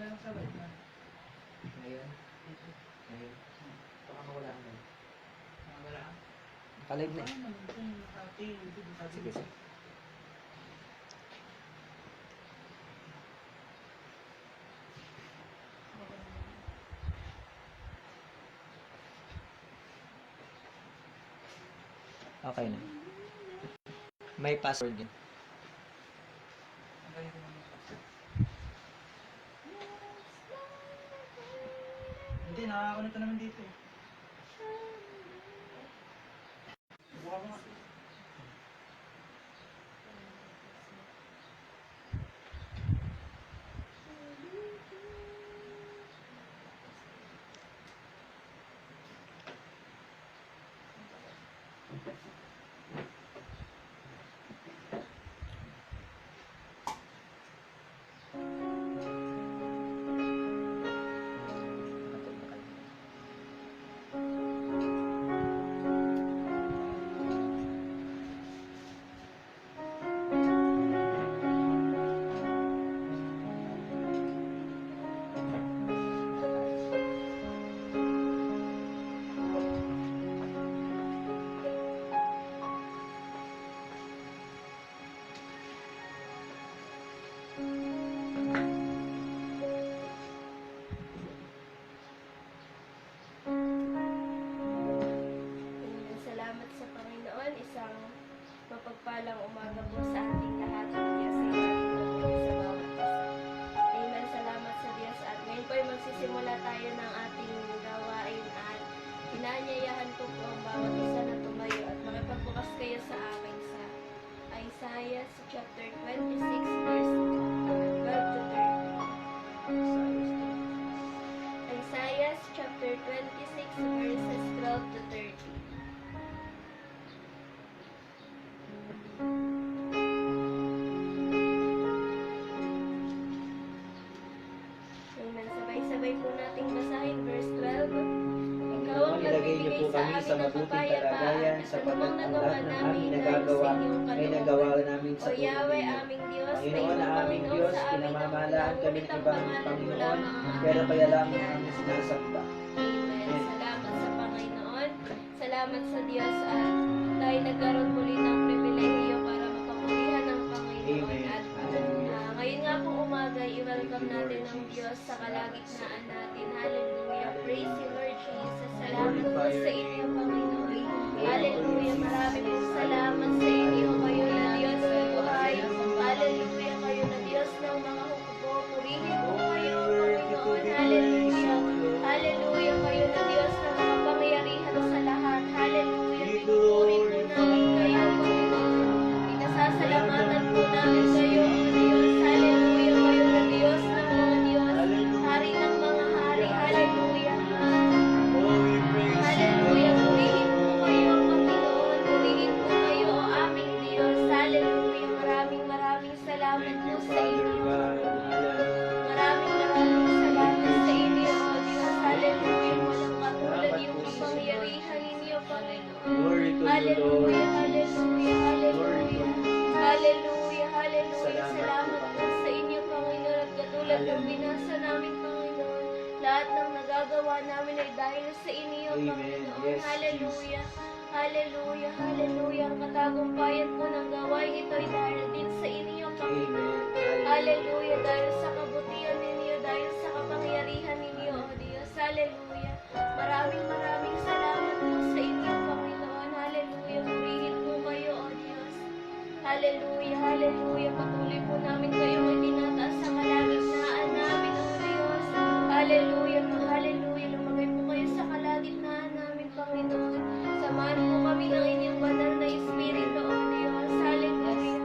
lang sa live na. Ngayon. Ngayon. Baka mawala ang live. Wala. Nakalive na eh. Ano naman kung nakati, Sige, sige. Okay na. May password din. Hindi, nakakakonect naman dito eh. Buka mo nga. Salamat sa Panginoon. Isang mapagpalang umaga po sa ating lahat. Diyos ay maging sa bawat isa. Amen. Salamat sa Diyos. At ngayon po ay magsisimula tayo ng ating gawain at inaanyayahan ko po ang bawat isa na tumayo at makipagbukas kayo sa akin sa Isaiah chapter 26 verse 12 to 13. Isaiah chapter 26 verses 12 to 13. Amen. Sabay-sabay po nating basahin verse 12. Ikaw ang Ilagay niyo po kami sa mabuting kalagayan sapagkat ang lahat ng aming nagagawa ay nagawa namin sa O Yahweh, tulong aming Diyos, Panginoon na aming Diyos, pinamamalaan kami ng ibang Panginoon, pero kaya lamang aming sinasamba. Amen. Salamat sa Panginoon. Salamat sa Diyos at tayo nagkaroon muli ng pribilehiyo para mapapurihan ng Panginoon. Amen. At ngayon nga pong umaga, i-welcome natin ang Diyos sa kalagitnaan natin. Hallelujah. Praise you, Lord Jesus. Salamat po sa inyo, Panginoon. Hallelujah. Marami pong salamat sa inyo. Kayo na Diyos na buhay. Hallelujah. Kayo na Diyos ng mga hukbo. Purihin po kayo, Panginoon. Hallelujah. Hallelujah. Kayo na Diyos na mga pangyarihan sa lahat. Hallelujah. Pinupurin po namin kayo, Panginoon. Pinasasalamatan po namin kayo, O Diyos. Hallelujah. Kayo na Diyos ng mga Diyos. Hari ng mga hari. Hallelujah. Hallelujah. Purihin po kayo, Panginoon. Purihin po kayo, O aming Diyos. Hallelujah. Maraming salamat po sa inyo. Maraming salamat sa inyo, O Diyos. Hallelujah. Walang katulad yung kapangyarihan ninyo, Panginoon. Glory to you, Lord. Hallelujah. Hallelujah. Glory to Hallelujah. you. Hallelujah. Hallelujah. Salamat Salamat po, po sa inyo, Panginoon. At katulad ng Hallelujah. binasa namin, Panginoon, lahat ng nagagawa namin ay dahil sa inyo, Amen. Panginoon. Yes, Hallelujah. Hallelujah. Hallelujah. Ang katagumpayan po ng gawain ito ay dahil din sa inyo, Panginoon. Amen. Hallelujah. Dahil sa kabutihan ninyo, dahil sa kapangyarihan ninyo, O Diyos. Hallelujah. Maraming salamat po sa inyo, Panginoon. Hallelujah. Purihin po kayo, O Diyos. Hallelujah. Hallelujah. Patuloy po namin kayong itinataas sa kalagitnaan namin, O Diyos. Hallelujah. Hallelujah. Lumagay po kayo sa kalagitnaan namin, Panginoon. Samahan po kami ng inyong banal na Espiritu, O Diyos. Hallelujah.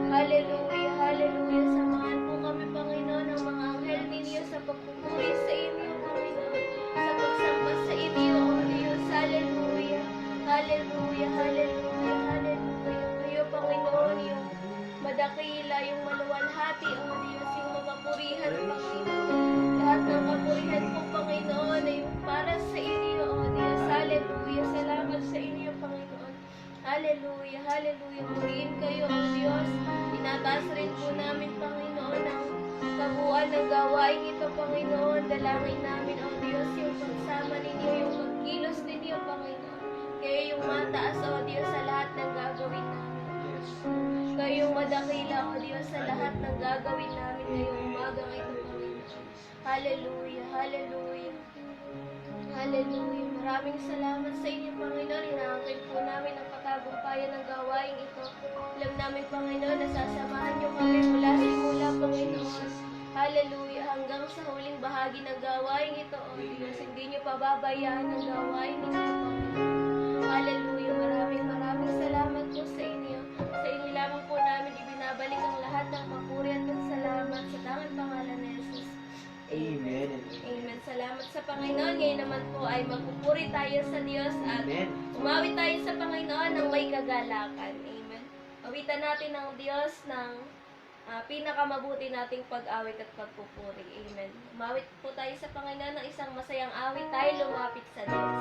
Hallelujah. Hallelujah. Samahan po kami, Panginoon, ng mga anghel ninyo sa pagpupuri sa inyo, Panginoon. Sa pagsamba sa inyo, O Diyos. Hallelujah. Hallelujah. Hallelujah. Hallelujah. Kayo, Panginoon, yung madakila, yung maluwalhati, O Diyos, yung mapapurihan, Panginoon. Lahat ng kapurihan po, Panginoon, ay para sa inyo, O Diyos. Hallelujah. Salamat sa inyo, Panginoon. dalangin namin, O Diyos, yung pagsama ninyo, yung pagkilos ninyo, Panginoon. Kayo yung mataas, O Diyos, sa lahat ng gagawin namin. Yes. Kayo yung madakila, O Diyos, sa lahat ng gagawin namin ngayong umagang ito, Panginoon. Hallelujah, hallelujah. Hallelujah. Maraming salamat sa inyo, Panginoon. Inaangkin po namin ang katagumpayan ng gawain ito. Alam namin, Panginoon, na sasamahan niyo kami mula simula, Panginoon. Hallelujah. Hanggang sa huling bahagi ng gawain ito, O Diyos. Hindi niyo pababayaan ang gawain ito, Panginoon. Hallelujah. Maraming salamat po sa inyo. Sa inyo lamang po namin ibinabalik ang lahat ng papuri at salamat sa tangang pangalan ni Jesus. Amen and amen. Amen. Salamat sa Panginoon. Ngayon naman po ay magpupuri tayo sa Diyos at Amen. umawit tayo sa Panginoon ng may kagalakan. Amen. Awitan natin ng Diyos ng pinakamabuti nating pag-awit at pagpupuri. Amen. Umawit po tayo sa Panginoon ng isang masayang awit. Tayo lumapit sa Diyos.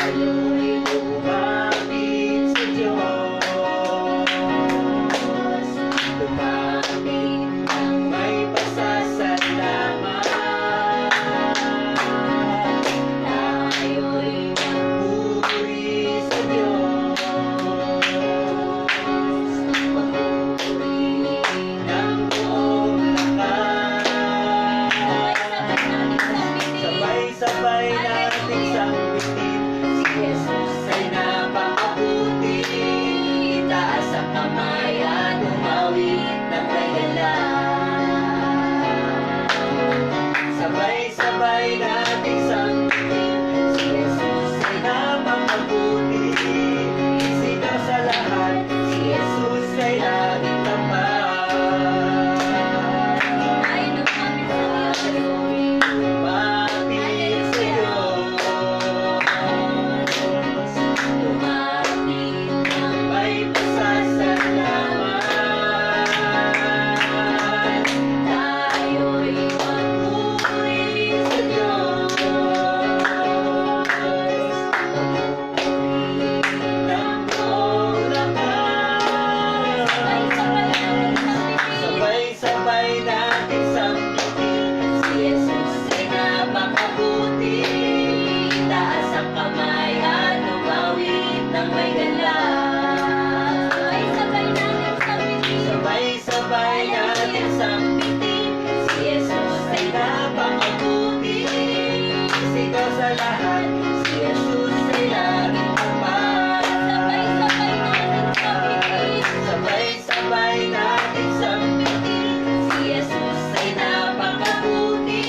Tayo'y lumapit sa Diyos. Lumapit ng may pasasalamat. Tayo'y magpuri sa Diyos. Magpuri ng buong lakas. Sabay-sabay natin sambitin, si Jesus ay napakabuti. Itaas ang kamay at umawit ng may galang. Sabay-sabay natin sambitin, si Jesus ay napakabuti. Isigaw sa lahat, si Jesus ay laging tapat. Ay, lumapit sa Diyos. Lumapit sa Diyos. Lumapit ng may pasasalamat. Tayo'y magpuri sa Diyos. Magpuri ng buong lakas. Sabay-sabay natin sambitin, si Jesus ay napakabuti. Itaas ang kamay at umawit ng may galang. Sabay-sabay natin sambitin, si Jesus ay napakabuti. Sigaw sa lahat, si Jesus ay laging tapat. Sabay-sabay natin sambitin, si Jesus ay napakabuti.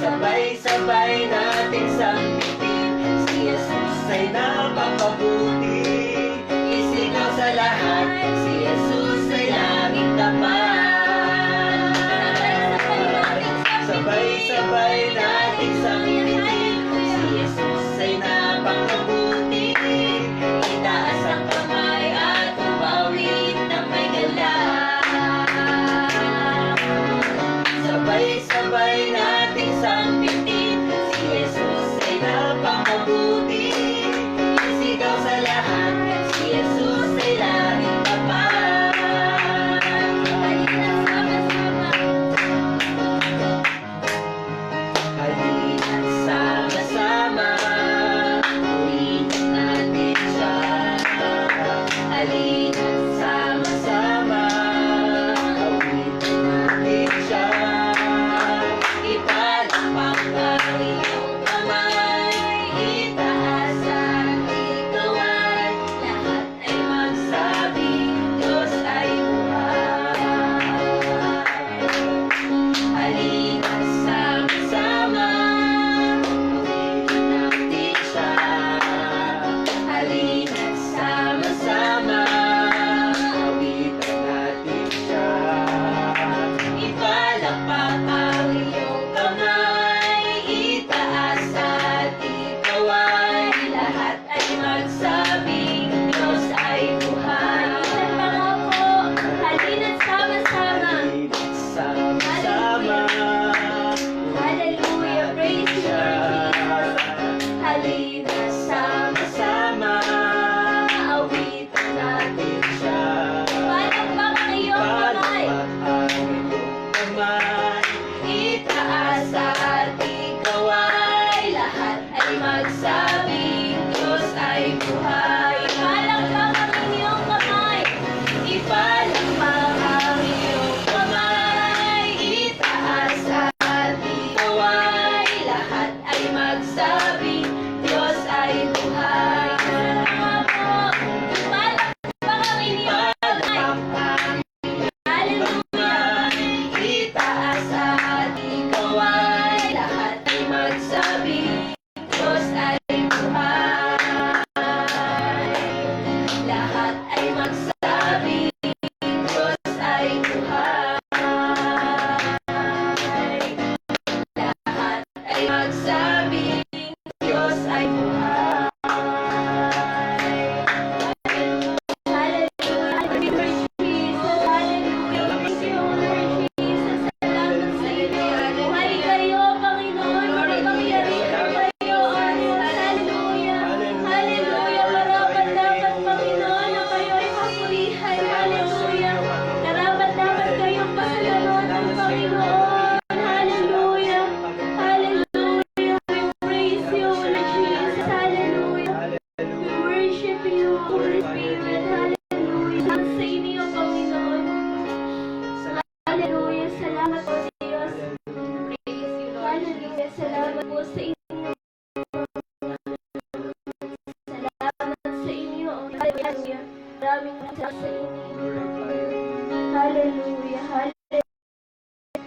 Sabay-sabay natin sambitin, si Jesus ay napakabuti. Isigaw sa lahat, si Jesus ay laging tapat. Sabay-sabay natin sambitin, si Jesus ay napakabuti. Itaas ang kamay at umawit ng may galang. Sabay-sabay natin sambitin, si Jesus ay napakabuti. Isigaw sa lahat, si Jesus ay laging tapat. Halina't sama-sama, ulitin natin siya. Halina't sama-sama, awitin natin siya.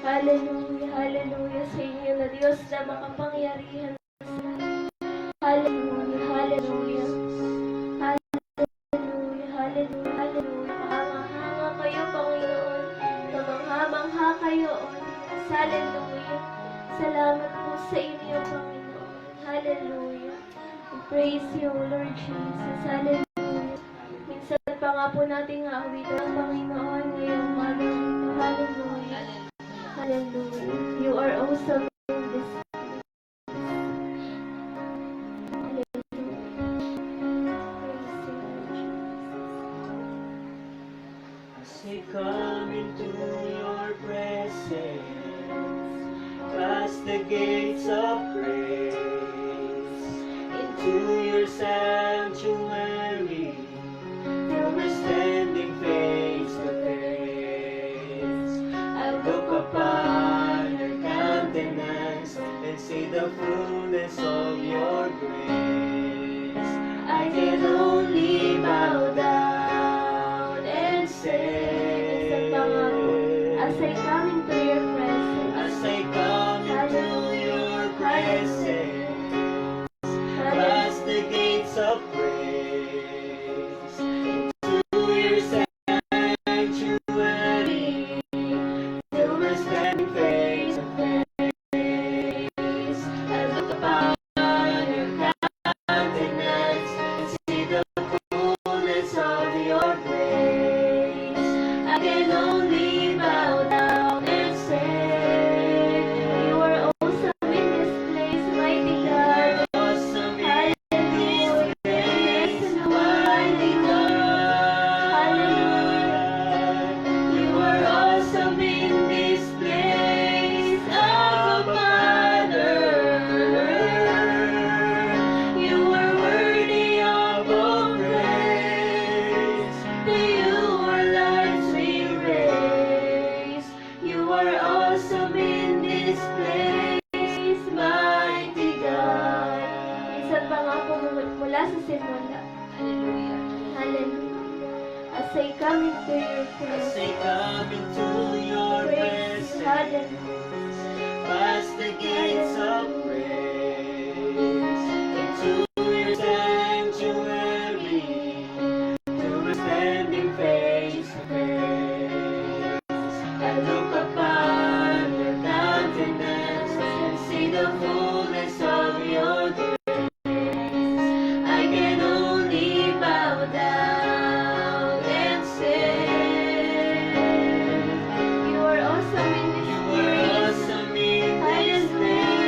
Hallelujah, hallelujah sa inyo na Diyos na makapangyarihan sa lahat. Hallelujah, hallelujah. Hallelujah, hallelujah, hallelujah. Kamangha-mangha kayo, Panginoon. Kamangha-mangha kayo, O Diyos. Hallelujah. Salamat po sa inyo, Panginoon. Hallelujah. We praise you, Lord Jesus. Hallelujah. Minsan pa nga po natin aawitan ang Panginoon ngayong umaga nito. Hallelujah. Hallelujah. You are awesome in this place. Hallelujah. Praise you, Lord Jesus. As I come into your presence, past the gates of praise, into your sanctuary, till we're standing face to face. I look upon your countenance and see the fullness of your grace. I can only bow down and say, Sa pangako, as I come into your presence, as I come into your presence, past the gates of praise, into your sanctuary, till we're standing face to face. I look upon your countenance, see the fullness of your grace. I can only bow down and say, you are awesome in this place, mighty God. Hallelujah. Yes, Yes, Lord. mighty God. You are awesome in this place, Abba Father. You are worthy of all praise. To you our lives we raise. You are awesome in this place, mighty God. Minsan pa nga po mula sa simula. Hallelujah. Hallelujah. As I come into your As presence, I come into your praise you. presence, Hallelujah. past the gates of praise, into your sanctuary, till we're standing face to face. I look upon your countenance and see the fullness of your grace. I can only bow down and say, You are awesome in this you are place. awesome in this place.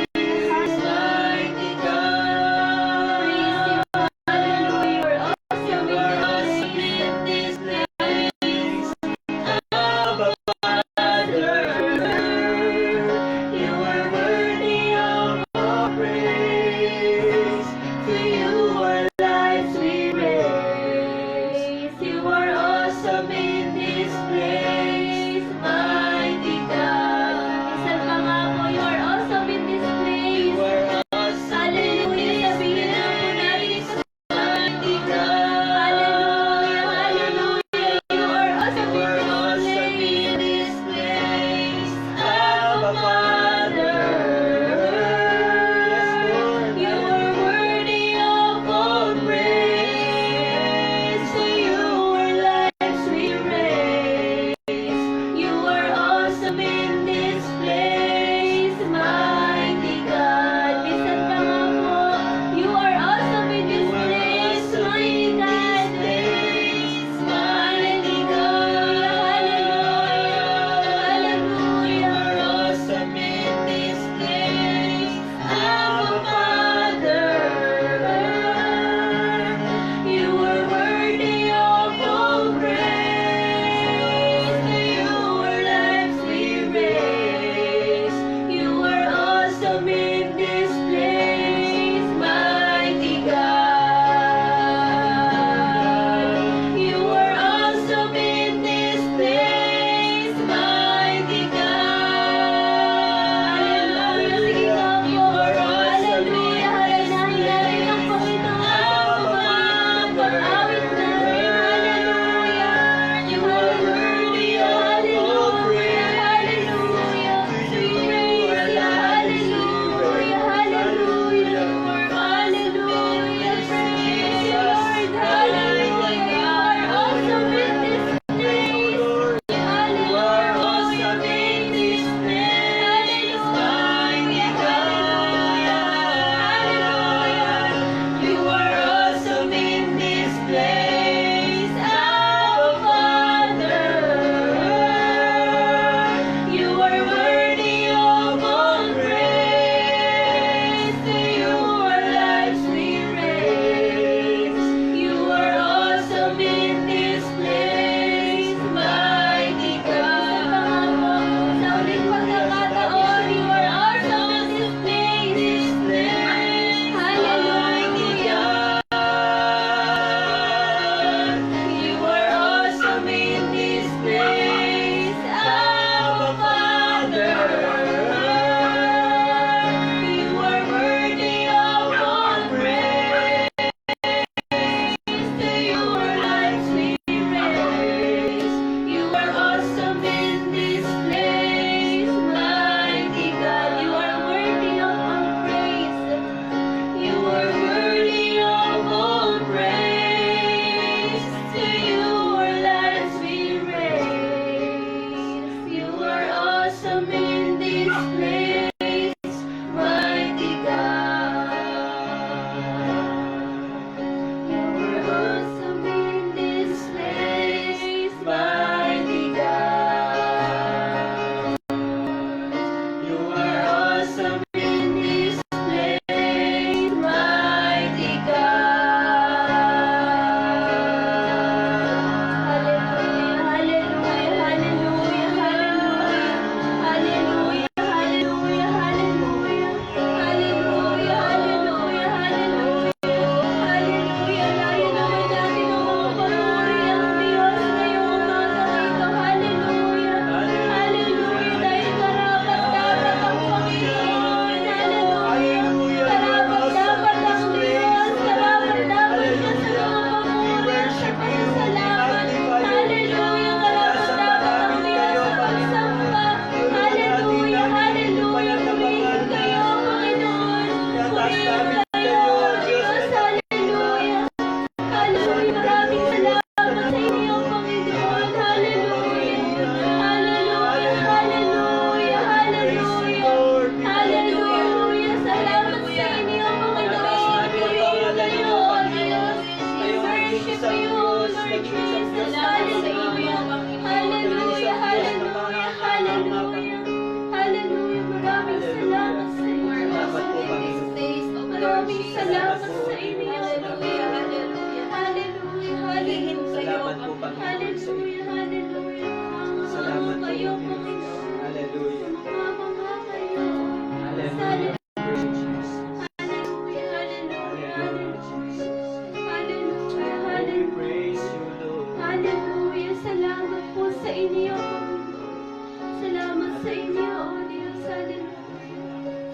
sa inyo, O Diyos. Hallelujah.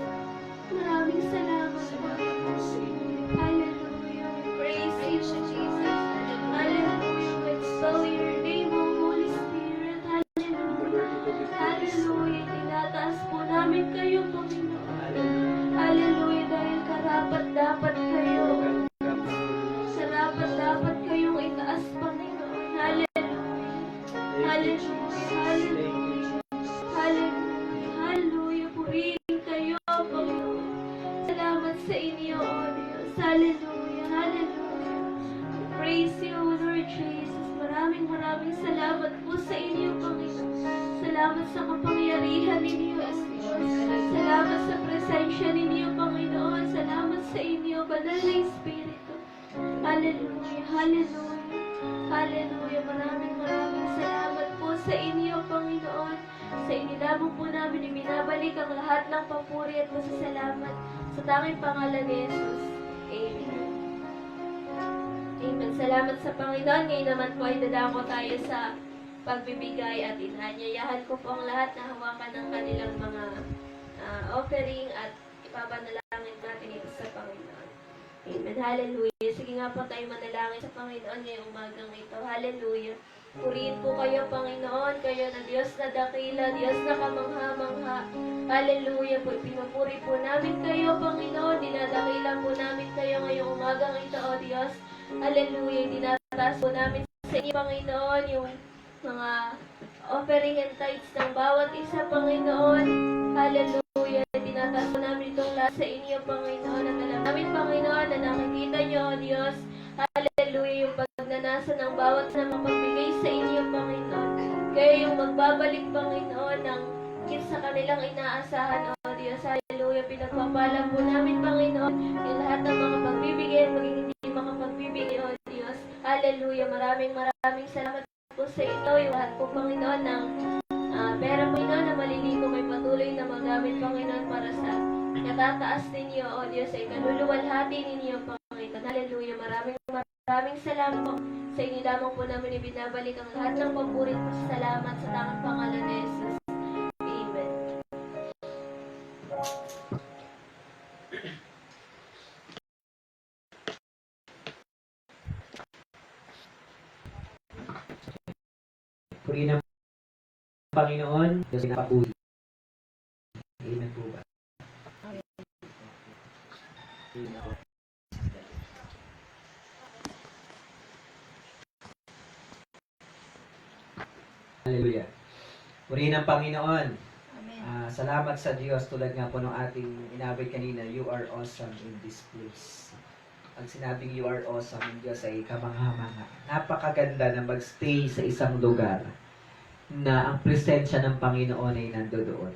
Maraming salamat po. Hallelujah. Praise you, Jesus. Hallelujah. Extol your name, O Holy Spirit. Hallelujah. Hallelujah. Tinataas po namin kayo, Panginoon. Hallelujah. Dahil karapat-dapat kayo. Karapat-dapat kayong itaas, Panginoon. Hallelujah. Hallelujah. Hallelujah. Hallelujah. Hallelujah. Purihin kayo, Panginoon. Salamat sa inyo, O Diyos. Hallelujah. Hallelujah. Praise you, Lord Jesus. Maraming salamat po sa inyo, Panginoon. Salamat sa kapangyarihan ninyo, O Diyos. Salamat sa presensya ninyo, Panginoon. Salamat sa inyo, Banal na Espiritu. Hallelujah. Hallelujah. Hallelujah. Maraming salamat po sa inyo, Panginoon. Sa inyo lamang po namin ibinabalik ang lahat ng papuri at pasasalamat sa tanging pangalan ni Jesus. Amen. Amen. Salamat sa Panginoon. Ngayon naman po ay dadako tayo sa pagbibigay at inanyayahan ko po ang lahat na hawakan ng kanilang mga offering at ipapanalangin natin ito sa Panginoon. Amen. Hallelujah. Sige nga po tayo manalangin sa Panginoon ngayong umagang ito. Hallelujah. Purihin po kayo, Panginoon. Kayo na Diyos na dakila, Diyos na kamangha-mangha. Hallelujah po. Pinupuri po namin kayo, Panginoon. Dinadakila po namin kayo ngayong umagang ito, O Diyos. Hallelujah. Dinataas po namin sa inyo, Panginoon, yung mga offering and tithes ng bawat isa, Panginoon. Hallelujah. Dinataas po namin itong lahat sa inyo, Panginoon. At alam namin, Panginoon, na nakikita nyo, O Diyos. Hallelujah. Yung pagnanasa ng bawat na mapagbigay sa inyo, Panginoon. Kayo yung magbabalik, Panginoon, ng higit sa kanilang inaasahan, O Diyos. Hallelujah. Pinagpapala po namin, Panginoon, yung lahat ng mga pagbibigay at maging hindi makapagbibigay, O Diyos. Hallelujah. Maraming salamat po sa ito. Yung lahat po, Panginoon, ng pera, Panginoon, na maliligo may patuloy na magamit, Panginoon, para sa katataas ninyo, O Diyos, ay kaluluwalhati ninyo, Panginoon. Hallelujah. Maraming salamat po. Sa inyo lamang po namin ibinabalik ang lahat ng papuri at salamat sa tangang pangalan ni Jesus. Amen. Purihin ang Panginoon, Diyos na papuri. Amen po ba? Hallelujah. Purihin ang Panginoon. Salamat sa Diyos, tulad nga po ng ating inabay kanina, you are awesome in this place. Pag sinabing you are awesome, ang Diyos ay kamangha-mangha. Napakaganda na magstay sa isang lugar na ang presensya ng Panginoon ay nandoon.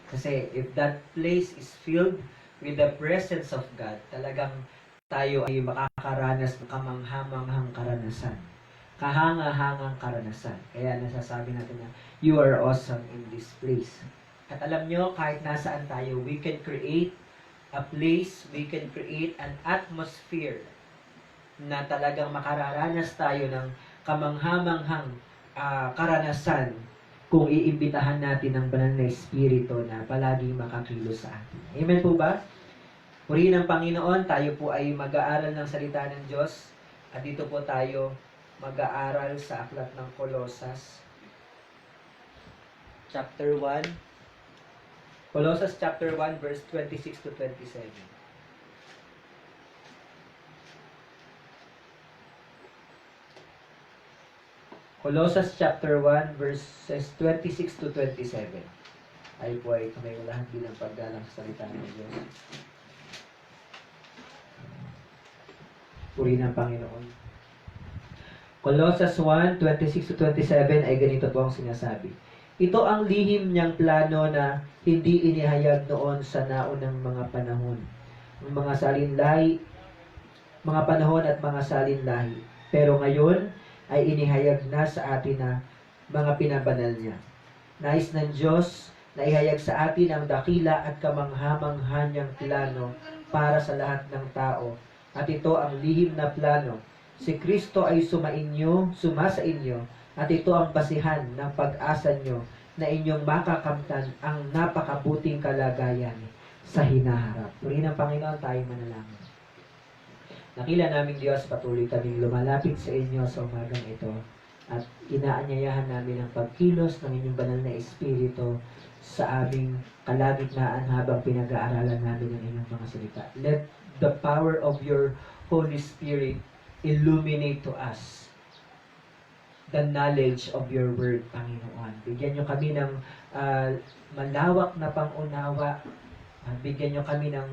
Kasi if that place is filled with the presence of God, talagang tayo ay makakaranas ng kamangha-manghang karanasan. Kahanga-hangang karanasan. Kaya nasasabi natin na you are awesome in this place. At alam nyo, kahit nasaan tayo, we can create a place, we can create an atmosphere na talagang makararanas tayo ng kamangha-manghang karanasan kung iimbitahan natin ng Banal na Espiritu na palaging makakilos sa atin. Amen po ba? Purihin ang Panginoon, tayo po ay mag-aaral ng salita ng Diyos at dito po tayo mag-aaral sa aklat ng Colosas chapter 1. Colosas chapter 1 verse 26 to 27. Colosas chapter 1 verses 26 to 27. Ay po ay kamay lahat din ang paggalang sa salita ng Diyos. Purihin ang Panginoon. Colosas 1, 26 to 27 ay ganito po ang sinasabi. Ito ang lihim niyang plano na hindi inihayag noon sa naunang mga panahon. Mga salinlahi, mga panahon at mga salinlahi. Pero ngayon ay inihayag na sa atin na mga pinabanal niya. Nais ng Diyos na ihayag sa atin ang dakila at kamangha-mangha niyang plano para sa lahat ng tao. At ito ang lihim na plano. Si Kristo ay suma sa inyo, at ito ang basihan ng pag-asa nyo na inyong makakamtan ang napakabuting kalagayan sa hinaharap. Purihin ng Panginoon, tayo manalangin. Nakila naming Diyos, patuloy kaming lumalapit sa inyo sa umagang ito at inaanyayahan namin ang pagkilos ng inyong banal na Espiritu sa aming kalagitnaan habang pinag-aaralan namin ang inyong mga salita. Let the power of your Holy Spirit illuminate to us the knowledge of your word, Panginoon. Bigyan nyo kami ng malawak na pangunawa. Bigyan nyo kami ng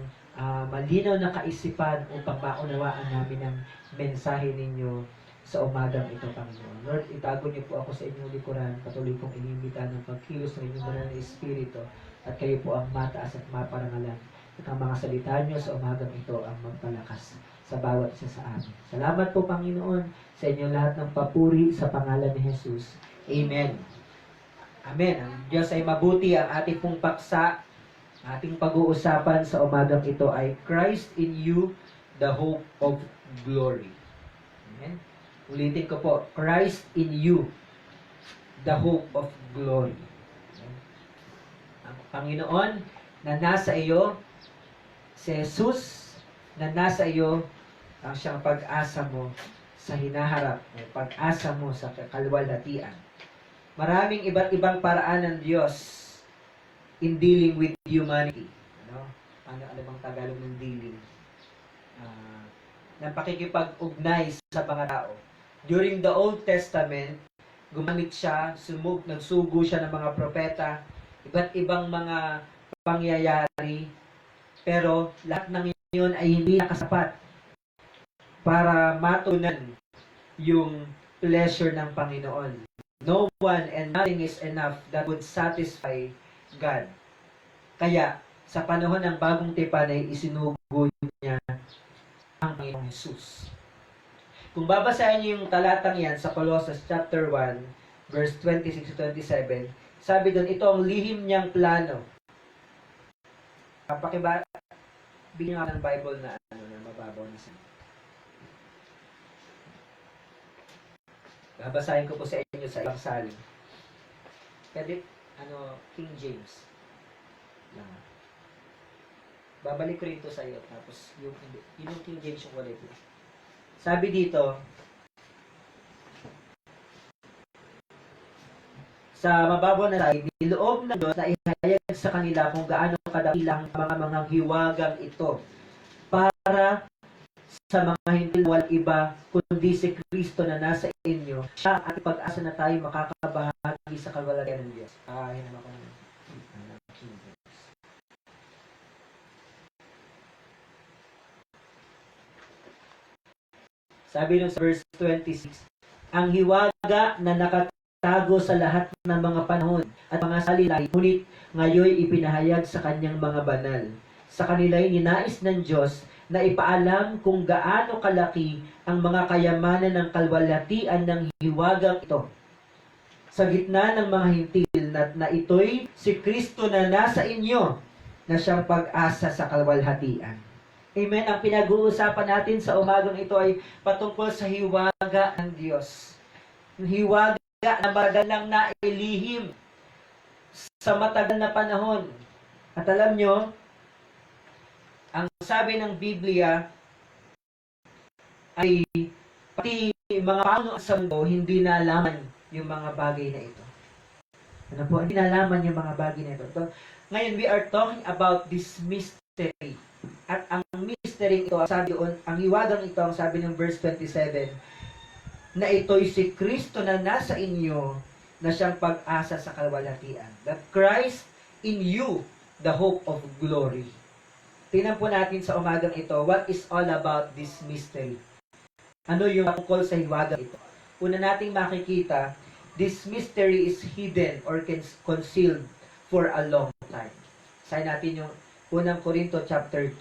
malinaw na kaisipan upang maunawaan namin ang mensahe ninyo sa umagang ito, Panginoon. Lord, itago niyo po ako sa inyong likuran. Patuloy kong inimbita ng pagkilos ng inyong banal na Espiritu at kayo po ang mataas at maparangalan. At ang mga salita niyo sa umagang ito ang magpalakas sa bawat isa sa amin. Salamat po, Panginoon, sa inyong lahat ng papuri sa pangalan ni Jesus. Amen. Amen. Ang Diyos ay mabuti. Ang ating pong paksa, ating pag-uusapan sa umagang ito ay Christ in you, the hope of glory. Amen. Ulitin ko po, Christ in you, the hope of glory. Ang Panginoon na nasa iyo, si Jesus na nasa iyo, ang siyang pag-asa mo sa hinaharap, pag-asa mo sa kalwalhatian. Maraming iba't ibang paraan ng Diyos in dealing with humanity. Ano bang Tagalog ng dealing? Ng pakikipag-ugnay sa mga tao. During the Old Testament, gumamit siya, nagsugo siya ng mga propeta, iba't ibang mga pangyayari, pero lahat ng yun ay hindi nakasapat para matunan yung pleasure ng Panginoon. No one and nothing is enough that would satisfy God. Kaya, sa panahon ng bagong tipan ay isinugo niya ang Panginoong Jesus. Kung babasahin niyo yung talatang yan sa Colossus chapter 1, verse 26-27, sabi doon, ito ang lihim niyang plano. Bigyan nga ng Bible na mababaw na siya. Babasahin ko po sa inyo sa ibang salin. Pwede, King James. Babalik ko rin ito sa iyo. Tapos, yung King James yung wala ito. Sabi dito, sa mababaw na side, niloob ng Diyos na ihayag sa kanila kung gaano kadakilang mga hiwagang ito para sa mga hindi walang iba kundi si Kristo na nasa inyo. Siya at pag-asa na tayo makakabahagi sa kalwalhatian ng Diyos. Hinam ako ng King James. Sabi nun sa verse 26, ang hiwaga na nakatago sa lahat ng mga panahon at mga salita, ngunit ngayon ipinahayag sa kanyang mga banal. Sa kanila'y ninais ng Diyos na ipaalam kung gaano kalaki ang mga kayamanan ng kalwalhatian ng hiwagang ito. Sa gitna ng mga hintil na ito'y si Kristo na nasa inyo na siyang pag-asa sa kalwalhatian. Amen. Ang pinag-uusapan natin sa umagang ito ay patungkol sa hiwaga ng Diyos. Hiwaga na magalang na ilihim sa matagal na panahon. At alam nyo, ang sabi ng Biblia ay pati mga paano sa mundo hindi nalaman yung mga bagay na ito. Ano po? Hindi nalaman yung mga bagay na ito. So, ngayon, we are talking about this mystery. At ang mystery ito, ang hiwagang ito, ang sabi ng verse 27, na ito'y si Kristo na nasa inyo na siyang pag-asa sa kalwalhatian. That Christ in you, the hope of glory. Tingnan po natin sa umagang ito, what is all about this mystery? Ano yung tungkol sa hiwagang ito? Una nating makikita, this mystery is hidden or concealed for a long time. Sayin natin yung unang Korinto chapter 2.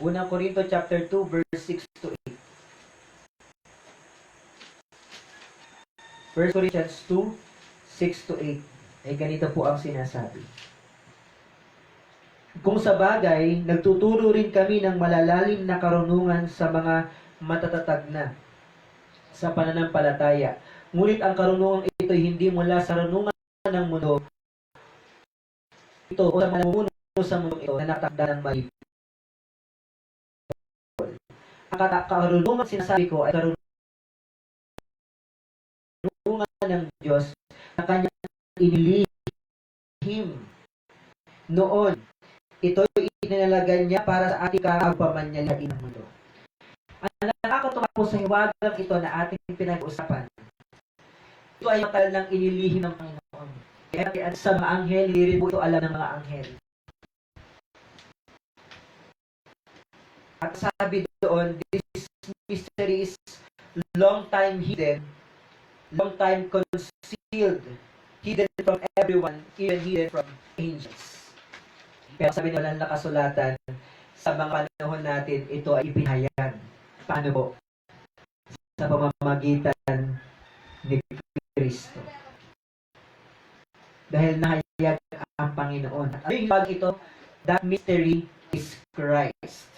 Unang Korinto chapter 2 verse 6 to 8. 1 Corinthians 2, 6 to 8. Ay ganito po ang sinasabi. Kung sa bagay, nagtuturo rin kami ng malalalim na karunungan sa mga matatatag na. sa pananampalataya. Ngunit ang karunungang ito ay hindi mula sa karunungan ng mundo ito o sa mamumuno sa mundo ito na natakda ng mali. Ang karunungan sinasabi ko ay karunungan ng Diyos na kanyang inilihim noon. Ito inilagay niya para sa ating kapamanyalain ng mundo. Ang nakakatuwa po sa hiwagang ito na ating pinag-usapan, ito ay matagal ng inilihim ng Panginoon. Kaya sa mga anghel, hindi rin po ito alam ng mga anghel. At sabi doon, this mystery is long time hidden, long time concealed, hidden from everyone, even hidden from angels. Pero sabi nila walang nakasulatan, sa mga panahon natin, ito ay ipinahayag. Paano po? Sa pamamagitan ni Kristo. Dahil nahayag ang Panginoon. At ang hiwag ito, that mystery is Christ.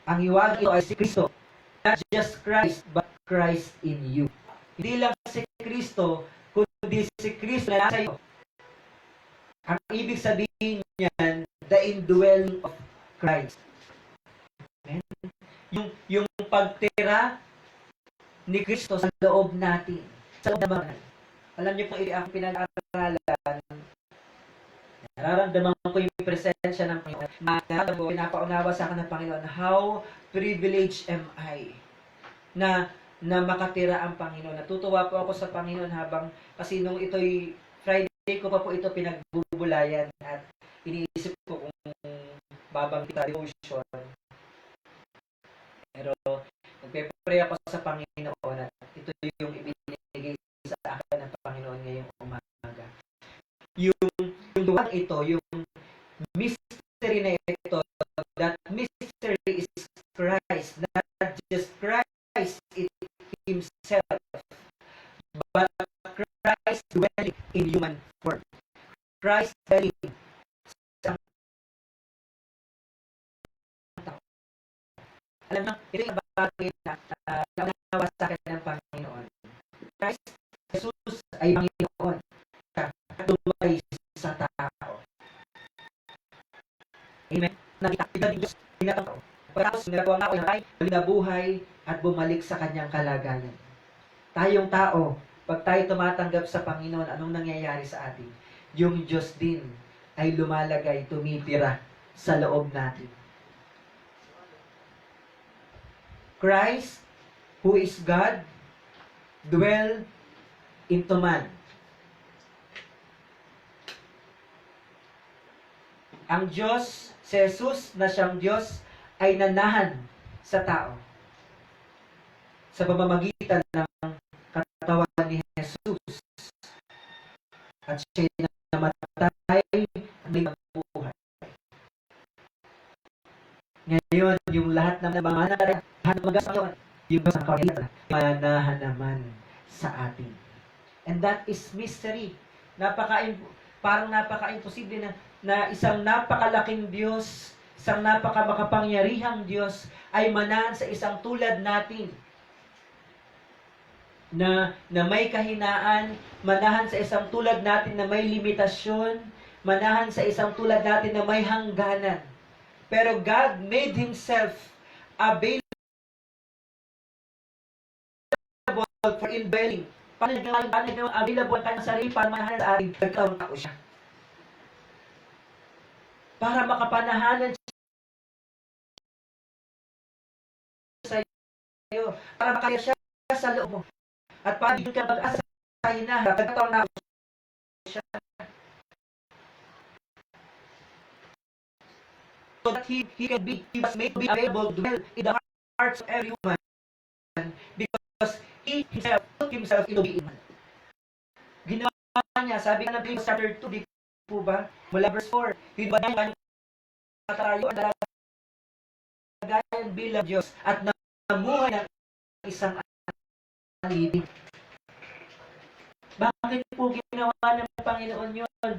Ang hiwag ito ay si Kristo. Not just Christ, but Christ in you. Hindi lang si Kristo, kundi si Kristo na nasa iyo. Ang ibig sabihin niyan, the indwelling of Christ. Amen? Yung pagtira ni Kristo sa loob natin. Sa loob naman. Alam niyo po, ang pinag-aaralan, nararamdaman ko yung presensya ng Panginoon. Nararamdaman ko, pinapaunawa sa akin ng Panginoon, how privileged am I na makatira ang Panginoon. Natutuwa po ako sa Panginoon habang, kasi nung ito'y Friday ko pa po ito pinagbubulayan at iniisip ko kung babang kita devotion. Pero nagpe-pray ako sa Panginoon at ito yung ibinigay sa akin ng Panginoon ngayong umaga. Yung duwag ito, yung mystery na ito, that mystery is Christ, not just Christ himself, but Christ dwelling in human form. Christ dwelling sa tao. Alam mo, ito yung bagay na naunawa sa akin ng Panginoon. Christ, Jesus ay Panginoon. Dumay sa tao. Amen. Nakita ng Diyos, tinatang pagkatapos nagawa nga ako ng ay nabuhay at bumalik sa kanyang kalagayan. Tayong tao, pag tayo tumatanggap sa Panginoon, anong nangyayari sa atin? Yung Diyos din ay lumalagay, tumitira sa loob natin. Christ, who is God, dwell into man. Ang Diyos, si Jesus na siyang Diyos, ay nanahan sa tao. Sa pamamagitan ng katawan ni Jesus. At siya'y namatay, may mabuhay. Ngayon, yung lahat ng mga manahan, yung sa kawalan, manahan naman sa atin. And that is mystery. Parang napaka-imposible na isang napakalaking Diyos, isang napakamakapangyarihang Diyos ay manahan sa isang tulad natin na may kahinaan, manahan sa isang tulad natin na may limitasyon, manahan sa isang tulad natin na may hangganan. Pero God made Himself available for indwelling. Paano naging available ang kanyang sarili para manahan sa ating nagkaroon tao siya? Para makapanahanan sa iyo, para makaya siya sa loob mo. At para hindi ka mag-asa sa hinaharap, nagkataon na siya. So that he was made to be available to dwell in the hearts of every human because He Himself put Himself into being. Ginawa niya, sabi nga ng Philippians chapter 2, di po ba? Mula verse 4, hinubad niya yung katarayuan na lagayan bilang Diyos at namuhay ng isang alibig. Bakit po ginawa ng Panginoon yun?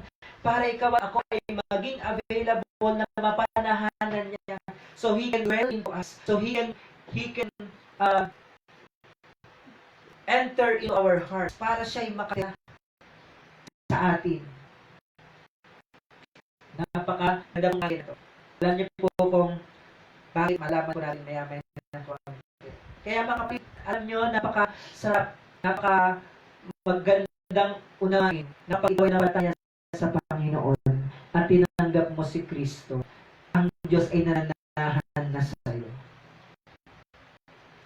Para ikaw at ako ay maging available na mapanahanan niya. So He can dwell into us. So He can enter in our hearts para siya'y makatira sa atin. Napakagandang bagay na ito. Alam niyo po kung bakit malaman po natin maya-maya na po. Kaya mga kapatid, alam niyo, napakasarap, magandang unahin na pag ikaw ay namataya sa Panginoon at tinanggap mo si Kristo, ang Diyos ay nananahan na sa iyo.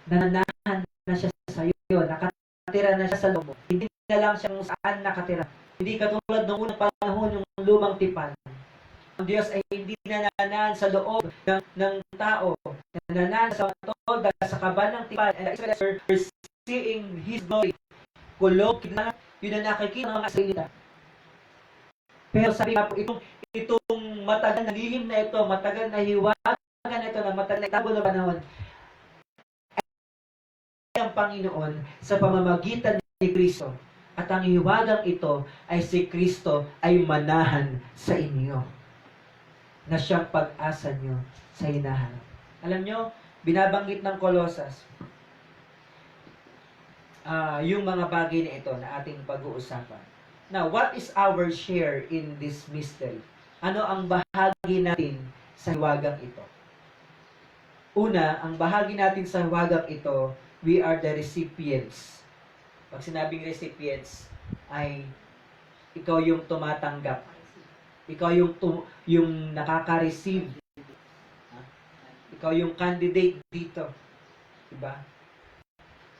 Nananahan na siya sa iyo, nakatira na siya sa loob mo. Hindi na lang siya kung saan nakatira. Hindi katulad ng unang panahon yung lumang tipan. Ang Diyos ay hindi nananahan sa loob ng tao. Nananahan sa tolda, sa kaban ng tipan. And Israel are seeing His glory. Kulog, yun ang nakikita ng mga salita. Pero sabi nga po, itong matagal na lihim na ito, matagal na hiwagan na ito, na matagal na itago na panahon, ay ang Panginoon sa pamamagitan ni Kristo. At ang hiwagang ito ay si Kristo ay manahan sa inyo, na siyang pag-asa nyo sa hinaharap. Alam nyo, binabanggit ng Kolosas, yung mga bagay na ito na ating pag-uusapan. Now, what is our share in this mystery? Ano ang bahagi natin sa hiwagang ito? Una, ang bahagi natin sa hiwagang ito, we are the recipients. Pag sinabing recipients, ay ikaw yung tumatanggap. Ikaw yung nakaka-receive. Ikaw yung candidate dito. Diba?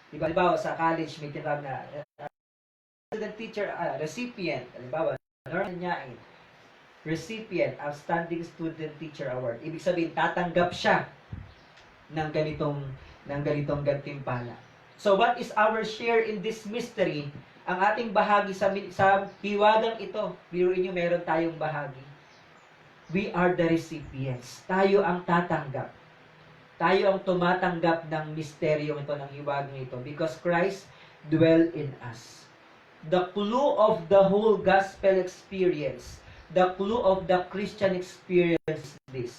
Diba, sa college may tinatawag na student teacher, recipient. Halimbawa, learn niya ay recipient, outstanding student teacher award. Ibig sabihin, tatanggap siya ng ganitong gantimpala. So, what is our share in this mystery? Ang ating bahagi sa hiwagang ito, biruin nyo, meron tayong bahagi. We are the recipients. Tayo ang tatanggap. Tayo ang tumatanggap ng misteryong ito, ng hiwagang ito. Because Christ dwell in us. The clue of the whole gospel experience, the clue of the Christian experience is this,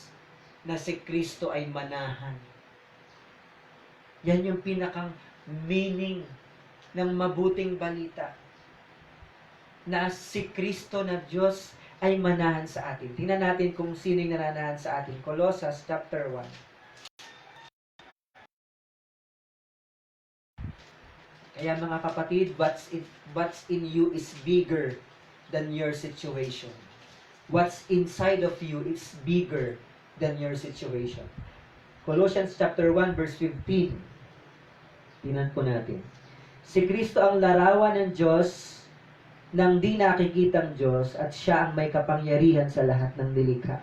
na si Kristo ay manahan. Yan yung pinakang meaning ng mabuting balita, na si Kristo na Diyos ay manahan sa atin. Tingnan natin kung sino yung nananahan sa atin. Colossus chapter 1. Kaya mga kapatid, what's in you is bigger than your situation. What's inside of you is bigger than your situation. Colossians chapter 1 verse 15. Tingnan po natin. Si Kristo ang larawan ng Diyos ng di nakikitang Diyos, at siya ang may kapangyarihan sa lahat ng nilikha.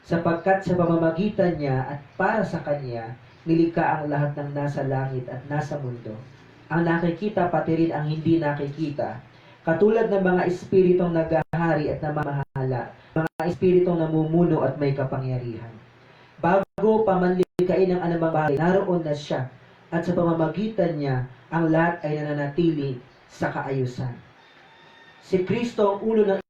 Sapagkat sa pamamagitan niya at para sa Kanya, nilikha ang lahat ng nasa langit at nasa mundo. Ang nakikita pati rin ang hindi nakikita, katulad ng mga espiritong naghahari at namamahala, mga espiritong namumuno at may kapangyarihan. Bago pa man likhain ang anumang bagay, naroon na siya, at sa pamamagitan niya, ang lahat ay nananatili sa kaayusan. Si Kristo ang ulo ng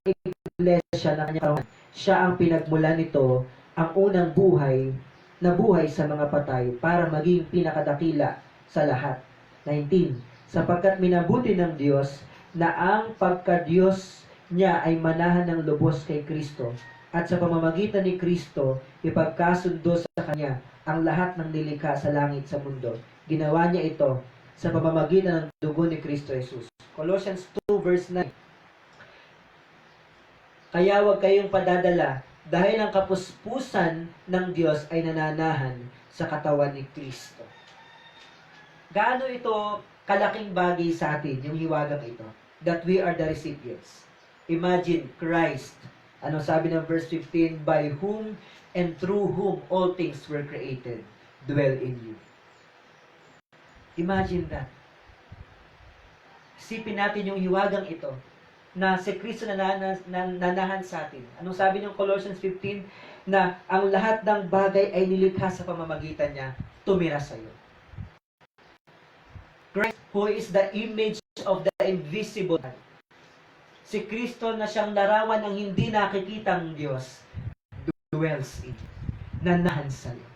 iglesia na kanyang katawan. Siya ang pinagmulan nito, ang unang buhay na buhay sa mga patay, para maging pinakadakila sa lahat. 19. Sapagkat minabuti ng Diyos na ang pagka-Diyos niya ay manahan ng lubos kay Kristo, at sa pamamagitan ni Kristo, ipagkasundo sa Kanya ang lahat ng nilikha sa langit sa mundo. Ginawa niya ito sa pamamagitan ng dugo ni Kristo Jesus. Colossians 2 verse 9. Kaya huwag kayong padadala, dahil ang kapuspusan ng Diyos ay nananahan sa katawan ni Kristo. Gaano ito kalaking bagay sa atin, yung hiwagang ito, that we are the recipients. Imagine, Christ, ano sabi ng verse 15, by whom and through whom all things were created, dwell in you. Imagine that. Isipin natin yung hiwagang ito, na si Kristo nanahan sa atin. Anong sabi ng Colossians 15? Na ang lahat ng bagay ay nilikha sa pamamagitan niya, tumira sa iyo. Christ, who is the image of the invisible God. Si Kristo na siyang larawan ng hindi nakikitang Diyos, dwells in you, nanahan sa iyo.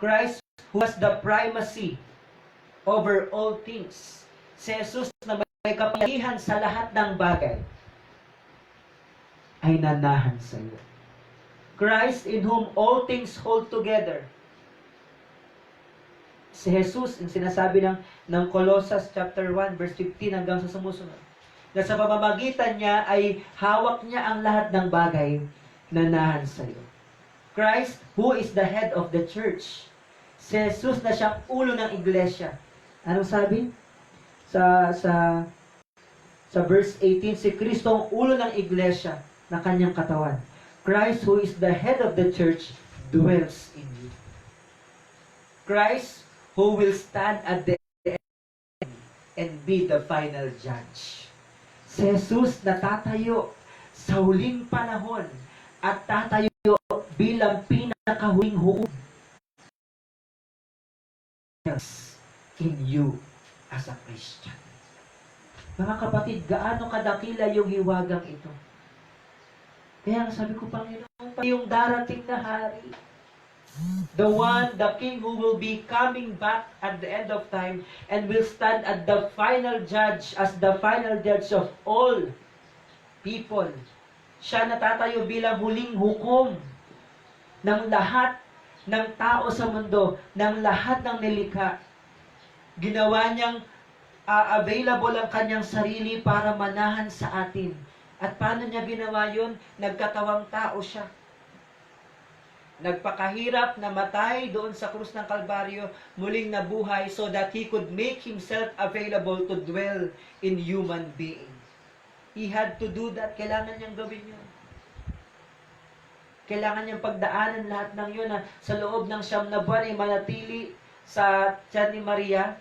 Christ, who has the primacy over all things. Si Jesus na may kapangyarihan sa lahat ng bagay ay nanahan sa iyo. Christ in whom all things hold together. Si Jesus, yung sinasabi ng Colossus chapter 1 verse 15 hanggang sa sumusunod, na sa pamamagitan niya ay hawak niya ang lahat ng bagay na nanahan sa iyo. Christ, who is the head of the church. Si Jesus na siyang ulo ng iglesia. Anong sabi? Sa verse 18, si Kristo ang ulo ng iglesia na kanyang katawan. Christ, who is the head of the church, dwells in you. Christ, who will stand at the end and be the final judge. Si Jesus na tatayo sa huling panahon at tatayo bilang pinakahuling hukom in you as a Christian. Mga kapatid, gaano kadakila yung hiwagang ito? Kaya sabi ko, Panginoon, yung darating na hari, the one, the King who will be coming back at the end of time and will stand at the final judge, as the final judge of all people. Siya natatayo bilang huling hukom ng lahat ng tao sa mundo, ng lahat ng nilikha. Ginawa niyang available ang kanyang sarili para manahan sa atin. At paano niya ginawa yun? Nagkatawang tao siya. Nagpakahirap na matay doon sa krus ng Kalbaryo, muling nabuhay so that He could make Himself available to dwell in human being. He had to do that. Kailangan niyang gawin yun. Kailangan niyang pagdaanan lahat ng yun na sa loob ng 9 na buwan ay manatili sa tiyan ni Maria.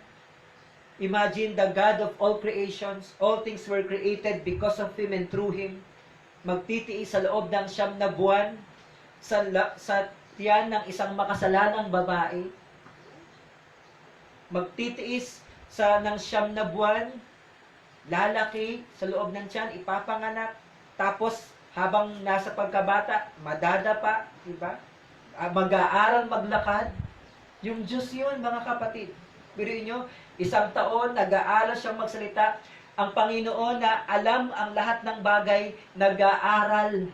Imagine the God of all creations, all things were created because of Him and through Him. Magtitiis sa loob ng 9 na buwan sa tiyan ng isang makasalanang babae. Magtitiis ng 9 na buwan, lalaki sa loob ng tiyan, ipapanganak, tapos habang nasa pagkabata, madadapa, diba? Mag-aaral, maglakad. Yung Diyos yun, mga kapatid. Biruin nyo, 1 taon, nag-aaral siyang magsalita. Ang Panginoon na alam ang lahat ng bagay, nag-aaral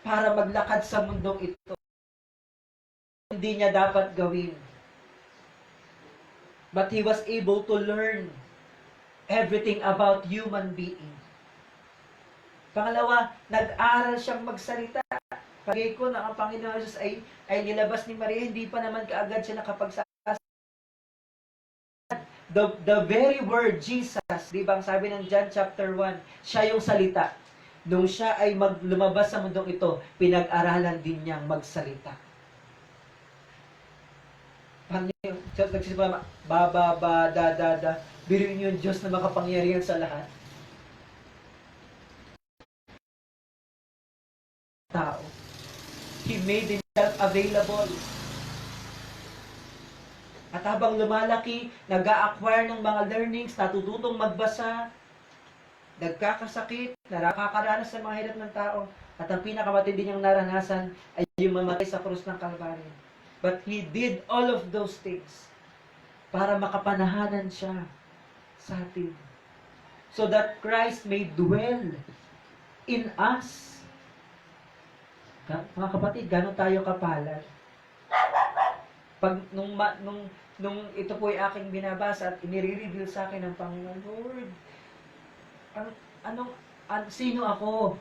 para maglakad sa mundong ito. Hindi niya dapat gawin. But He was able to learn everything about human being. Pangalawa, nag-aral siyang magsalita. Pagay ko na ang Panginoon Jesus ay nilabas ni Maria, hindi pa naman kaagad siya nakapagsalita. The very word Jesus, di ba ang sabi ng John chapter 1, siya yung salita. Nung siya ay lumabas sa mundong ito, pinag-aralan din niyang magsalita. Paano yung nagsisimula, da. Biruin yung Diyos na makapangyarihan sa lahat. Tao. He made Himself available. At habang lumalaki, nag-a-acquire ng mga learnings, natututong magbasa, nagkakasakit, nakakaranas sa mga hirap ng tao, at ang pinakamatindi niyang naranasan ay yung mamatay sa krus ng Kalbaryo. But He did all of those things para makapanahanan siya sa atin. So that Christ may dwell in us. Mga kapatid, gano'n tayo kapalad? Pag nung ito po ay aking binabasa at inire-reveal sa akin ng Panginoon, Lord, sino ako?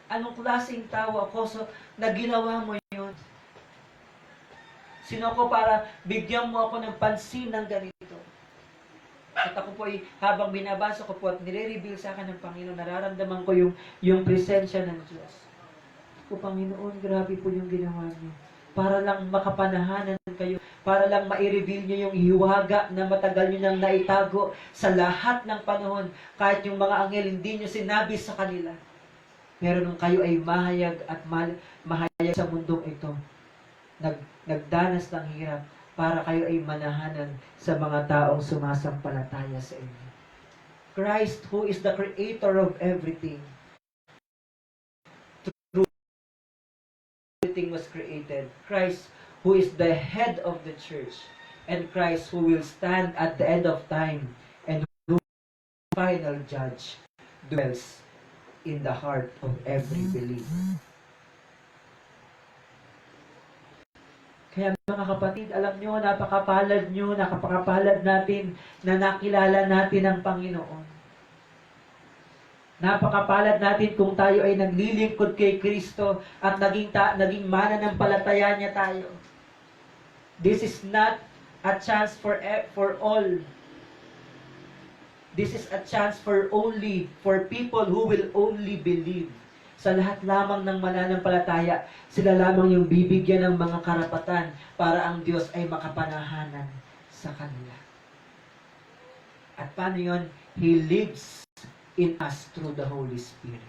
Anong klaseng tao ako? So, naginawa mo yun. Sino ako para bigyan mo ako ng pansin ng ganito? At ako po ay, habang binabasa ko po at nire-reveal sa akin ng Panginoon, nararamdaman ko yung presensya ng Diyos. O Panginoon, grabe po yung ginawa niyo. Para lang makapanahanan kayo, para lang ma-reveal niyo yung hiwaga na matagal niyo nang naitago sa lahat ng panahon, kahit yung mga anghel hindi niyo sinabi sa kanila. Pero nung kayo ay mahayag at mahayag sa mundong ito, nagdanas ng hirap para kayo ay manahanan sa mga taong sumasampalataya sa inyo. Christ, who is the creator of everything, everything was created. Christ, who is the head of the church, and Christ who will stand at the end of time and who final judge dwells in the heart of every believer. Kaya mga kapatid, alam nyo, napakapalad natin na nakilala natin ang Panginoon. Napakapalad natin kung tayo ay naglilingkod kay Kristo at naging mananampalataya niya tayo. This is not a chance for all. This is a chance for people who will only believe. Sa lahat lamang ng mananampalataya, sila lamang yung bibigyan ng mga karapatan para ang Diyos ay makapanahanan sa kanila. At paano yun? He lives in us through the Holy Spirit.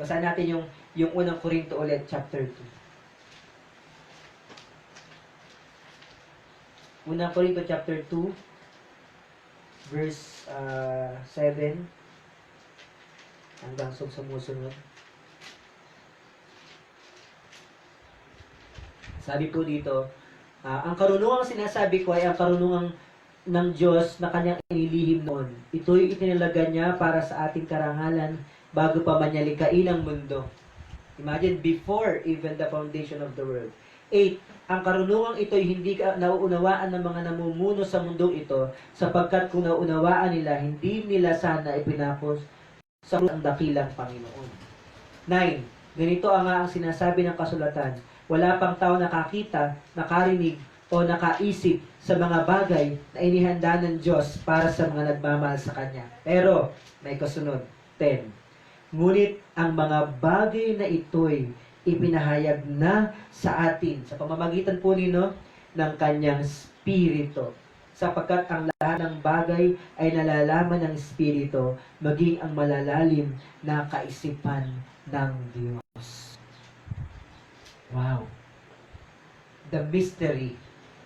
Basahin natin yung unang Korinto ulit, chapter 2. Unang Korinto chapter 2, verse 7 hanggang sumusunod. Sabi po dito, ang karunungang sinasabi ko ay ang karunungang ng Diyos na kanyang inilihim noon. Ito'y itinalaga niya para sa ating karangalan bago pa man niya likhain ang mundo. Imagine, before even the foundation of the world. 8. Ang karunungang ito'y hindi nauunawaan ng mga namumuno sa mundong ito, sapagkat kung nauunawaan nila, hindi nila sana ipinapos sa ang dakilang Panginoon. 9. Ganito ang sinasabi ng kasulatan, wala pang tao nakakita, nakarinig, o nakaisip sa mga bagay na inihanda ng Diyos para sa mga nagmamahal sa Kanya. Pero, may kasunod, 10. Ngunit ang mga bagay na ito'y ipinahayag na sa atin sa pamamagitan po nino ng Kanyang Espiritu. Sapagkat ang lahat ng bagay ay nalalaman ng Espiritu, maging ang malalalim na kaisipan ng Diyos. Wow! The mystery,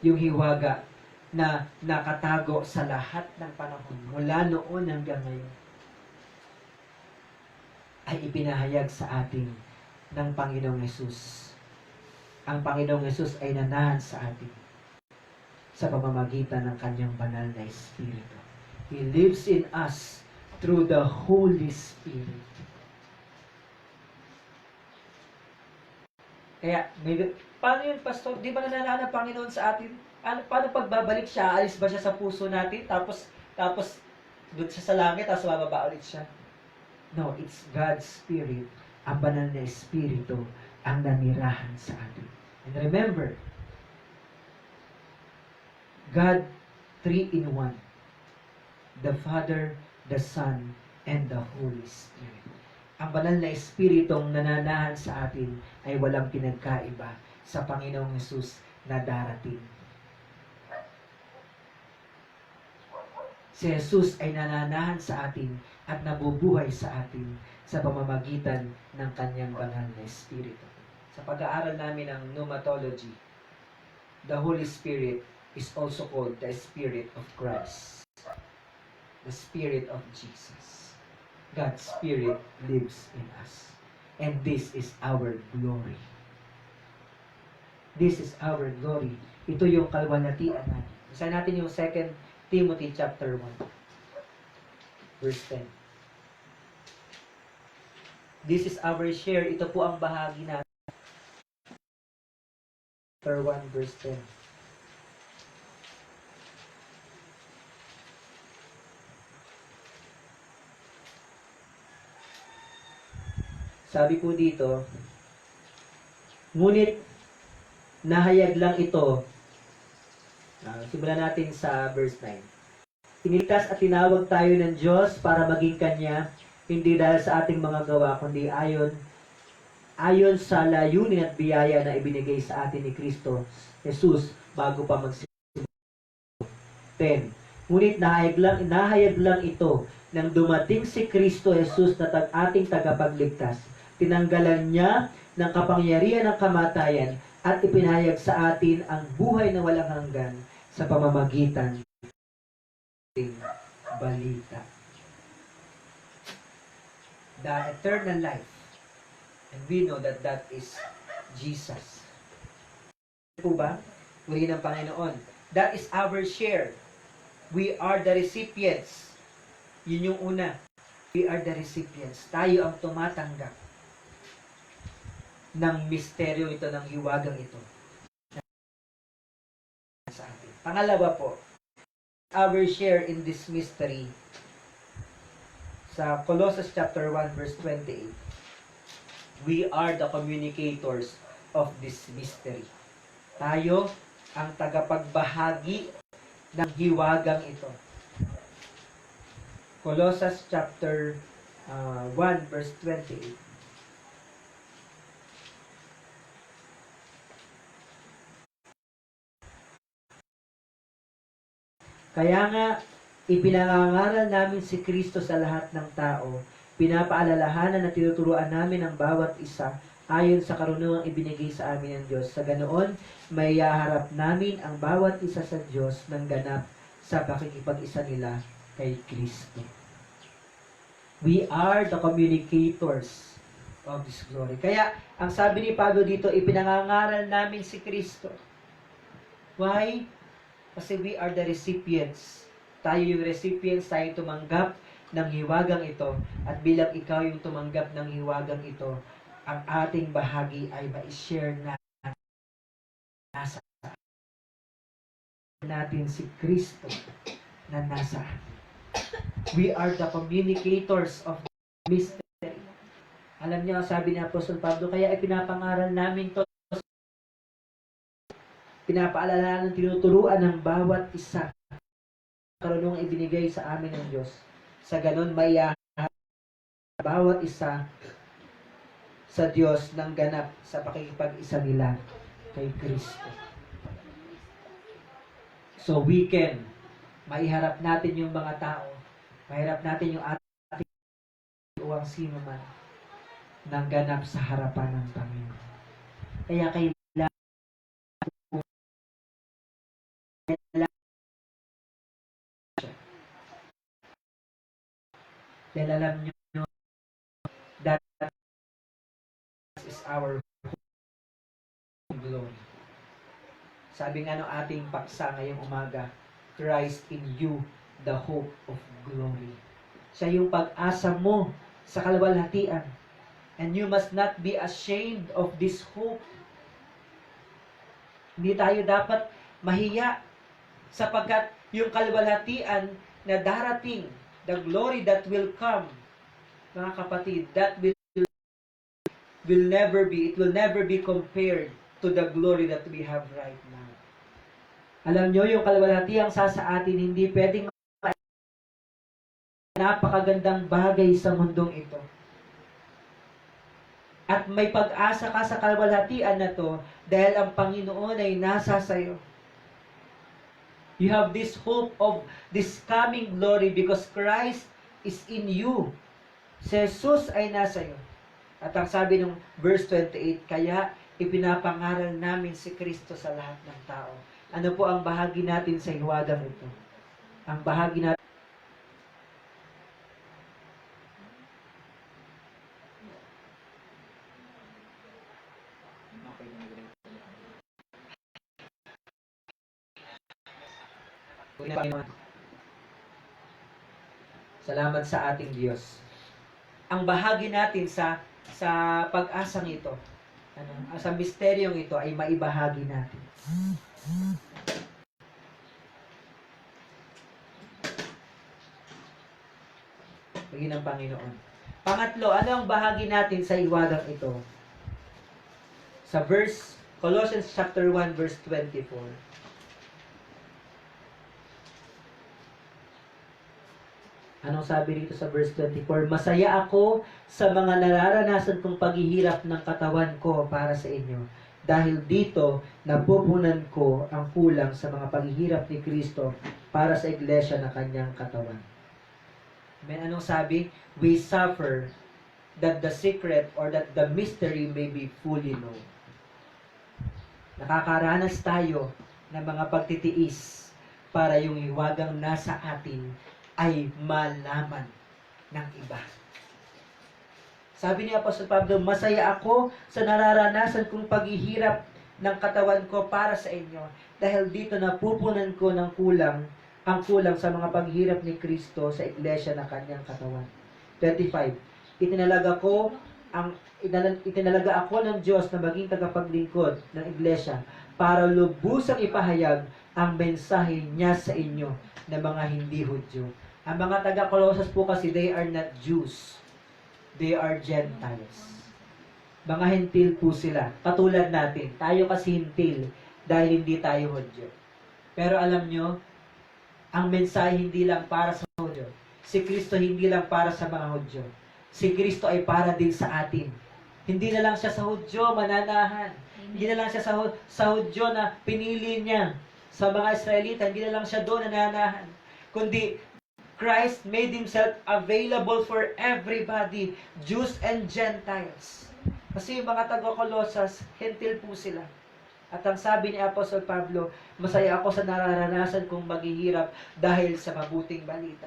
yung hiwaga na nakatago sa lahat ng panahon, mula noon hanggang ngayon, ay ipinahayag sa atin ng Panginoong Hesus. Ang Panginoong Hesus ay nanahan sa atin sa pamamagitan ng Kanyang banal na Espiritu. He lives in us through the Holy Spirit. Kaya, paano yun, Pastor? Di ba nananahan ang Panginoon sa atin? Paano pagbabalik siya? Alis ba siya sa puso natin? Tapos doon siya sa langit, tapos bababa ulit siya? No, it's God's Spirit, ang banal na Espiritu, ang nanirahan sa atin. And remember, God, 3 in 1. The Father, the Son, and the Holy Spirit. Ang banal na Espiritong nananahan sa atin ay walang pinagkaiba sa Panginoong Hesus na darating. Si Jesus ay nananahan sa atin at nabubuhay sa atin sa pamamagitan ng Kanyang banal na Espiritu. Sa pag-aaral namin ng pneumatology, the Holy Spirit is also called the Spirit of Christ. The Spirit of Jesus. God's Spirit lives in us. And this is our glory. This is our glory. Ito yung kalwalhatian natin. Basahin natin yung 2 Timothy chapter 1. Verse 10. This is our share. Ito po ang bahagi natin. Chapter 1 verse 10. Sabi po dito, ngunit nahayag lang ito. Simulan natin sa verse 9. Iniligtas at tinawag tayo ng Diyos para maging Kanya, hindi dahil sa ating mga gawa, kundi ayon sa layunin at biyaya na ibinigay sa atin ni Kristo Jesus bago pa magsimula. 10. Ngunit nahayag lang ito nang dumating si Kristo Jesus na ating tagapagligtas. Tinanggalan niya ng kapangyarihan ng kamatayan at ipinahayag sa atin ang buhay na walang hanggan sa pamamagitan ng balita. The eternal life. And we know that that is Jesus. Po ba? Muli ng Panginoon. That is our share. We are the recipients. Yun yung una. We are the recipients. Tayo ang tumatanggap ng misteryo ito, ng hiwagang ito sa atin. Pangalawa po, our share in this mystery. Sa Colossus chapter 1 verse 28, we are the communicators of this mystery. Tayo ang tagapagbahagi ng hiwagang ito. Colossus chapter 1 verse 28. Kaya nga, ipinangangaral namin si Kristo sa lahat ng tao, pinapaalalahanan na tinuturuan namin ang bawat isa ayon sa karunungang ibinigay sa amin ng Diyos. Sa ganoon, may haharap namin ang bawat isa sa Diyos ng ganap sa pakikipag-isa nila kay Kristo. We are the communicators of this glory. Kaya, ang sabi ni Pablo dito, ipinangangaral namin si Kristo. Why? Kasi we are the recipients. Tayo yung recipients, tayo tumanggap ng hiwagang ito. At bilang ikaw yung tumanggap ng hiwagang ito, ang ating bahagi ay ma-share na nasa natin si Kristo na nasa. We are the communicators of mystery. Alam niyo, sabi ni Apostol Pablo, kaya ipinapangaral namin to. Pinapaalala ng tinuturuan ng bawat isa karunungang ibinigay sa amin ng Diyos. Sa ganon, may bawat isa sa Diyos ng ganap sa pakikipag-isa nila kay Kristo. So we can maiharap natin yung mga tao, maiharap natin yung ating uwang sino man ng ganap sa harapan ng Panginoon. Kaya dahil alam nyo that is our glory. Sabi nga ng ating paksa ngayong umaga, Christ in you, the hope of glory. Siya yung pag-asa mo sa kaluwalhatian. And you must not be ashamed of this hope. Hindi tayo dapat mahiya sapagkat yung kaluwalhatian na darating, the glory that will come, mga kapatid, that will never be compared to the glory that we have right now. Alam nyo, yung kaluwalhatiang sa atin, hindi pwedeng napakagandang bagay sa mundong ito. At may pag-asa ka sa kaluwalhatian na to dahil ang Panginoon ay nasa sayo. You have this hope of this coming glory because Christ is in you. Si Jesus ay nasa iyo. At ang sabi ng verse 28, kaya ipinapangaral namin si Kristo sa lahat ng tao. Ano po ang bahagi natin sa hiwagang ito? Ang bahagi natin Panginoon. Salamat sa ating Diyos. Ang bahagi natin sa pag-asang ito, sa misteryong ito ay maibahagi natin. Pagin ng Panginoon. Pangatlo, ano ang bahagi natin sa hiwagang ito? Sa verse, Colossians chapter 1 verse 24. Anong sabi dito sa verse 24? Masaya ako sa mga nararanasan kong paghihirap ng katawan ko para sa inyo. Dahil dito, napupunan ko ang kulang sa mga paghihirap ni Kristo para sa iglesia na kanyang katawan. Amen. Anong sabi? We suffer that the secret or that the mystery may be fully known. Nakakaranas tayo ng mga pagtitiis para yung hiwagang nasa atin ay malaman ng iba. Sabi ni Apostol Pablo, masaya ako sa nararanasan kong paghihirap ng katawan ko para sa inyo. Dahil dito napupunan ko ng ang kulang sa mga paghirap ni Kristo sa iglesia na kanyang katawan. 25. Itinalaga ako ng Diyos na maging tagapaglingkod ng iglesia para lubusang ipahayag ang mensahe niya sa inyo na mga hindi Hudyo. Ang mga taga-Colossus po kasi, they are not Jews. They are Gentiles. Mga hentil po sila. Katulad natin. Tayo kasi hentil dahil hindi tayo Hudyo. Pero alam nyo, ang mensahe hindi lang para sa Hudyo. Si Kristo hindi lang para sa mga Hudyo. Si Kristo ay para din sa atin. Hindi na lang siya sa Hudyo mananahan. Hindi na lang siya sa Hudyo na pinili niya. Sa mga Israelita, hindi na lang siya doon nananahan. Kundi, Christ made Himself available for everybody, Jews and Gentiles. Kasi yung mga taga-Colossus, hentil po sila. At ang sabi ni Apostol Pablo, masaya ako sa nararanasan kong maghihirap dahil sa mabuting balita.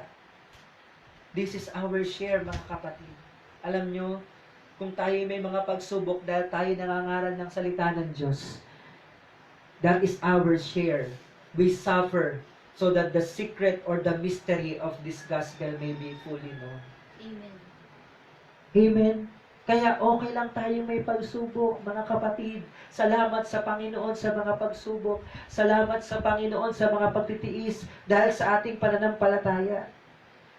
This is our share, mga kapatid. Alam nyo, kung tayo may mga pagsubok dahil tayo nangangaral ng salita ng Diyos, that is our share. We suffer so that the secret or the mystery of this gospel may be fully known. Amen. Amen. Kaya okay lang tayong may pagsubok, mga kapatid. Salamat sa Panginoon sa mga pagsubok. Salamat sa Panginoon sa mga pagtitiis dahil sa ating pananampalataya.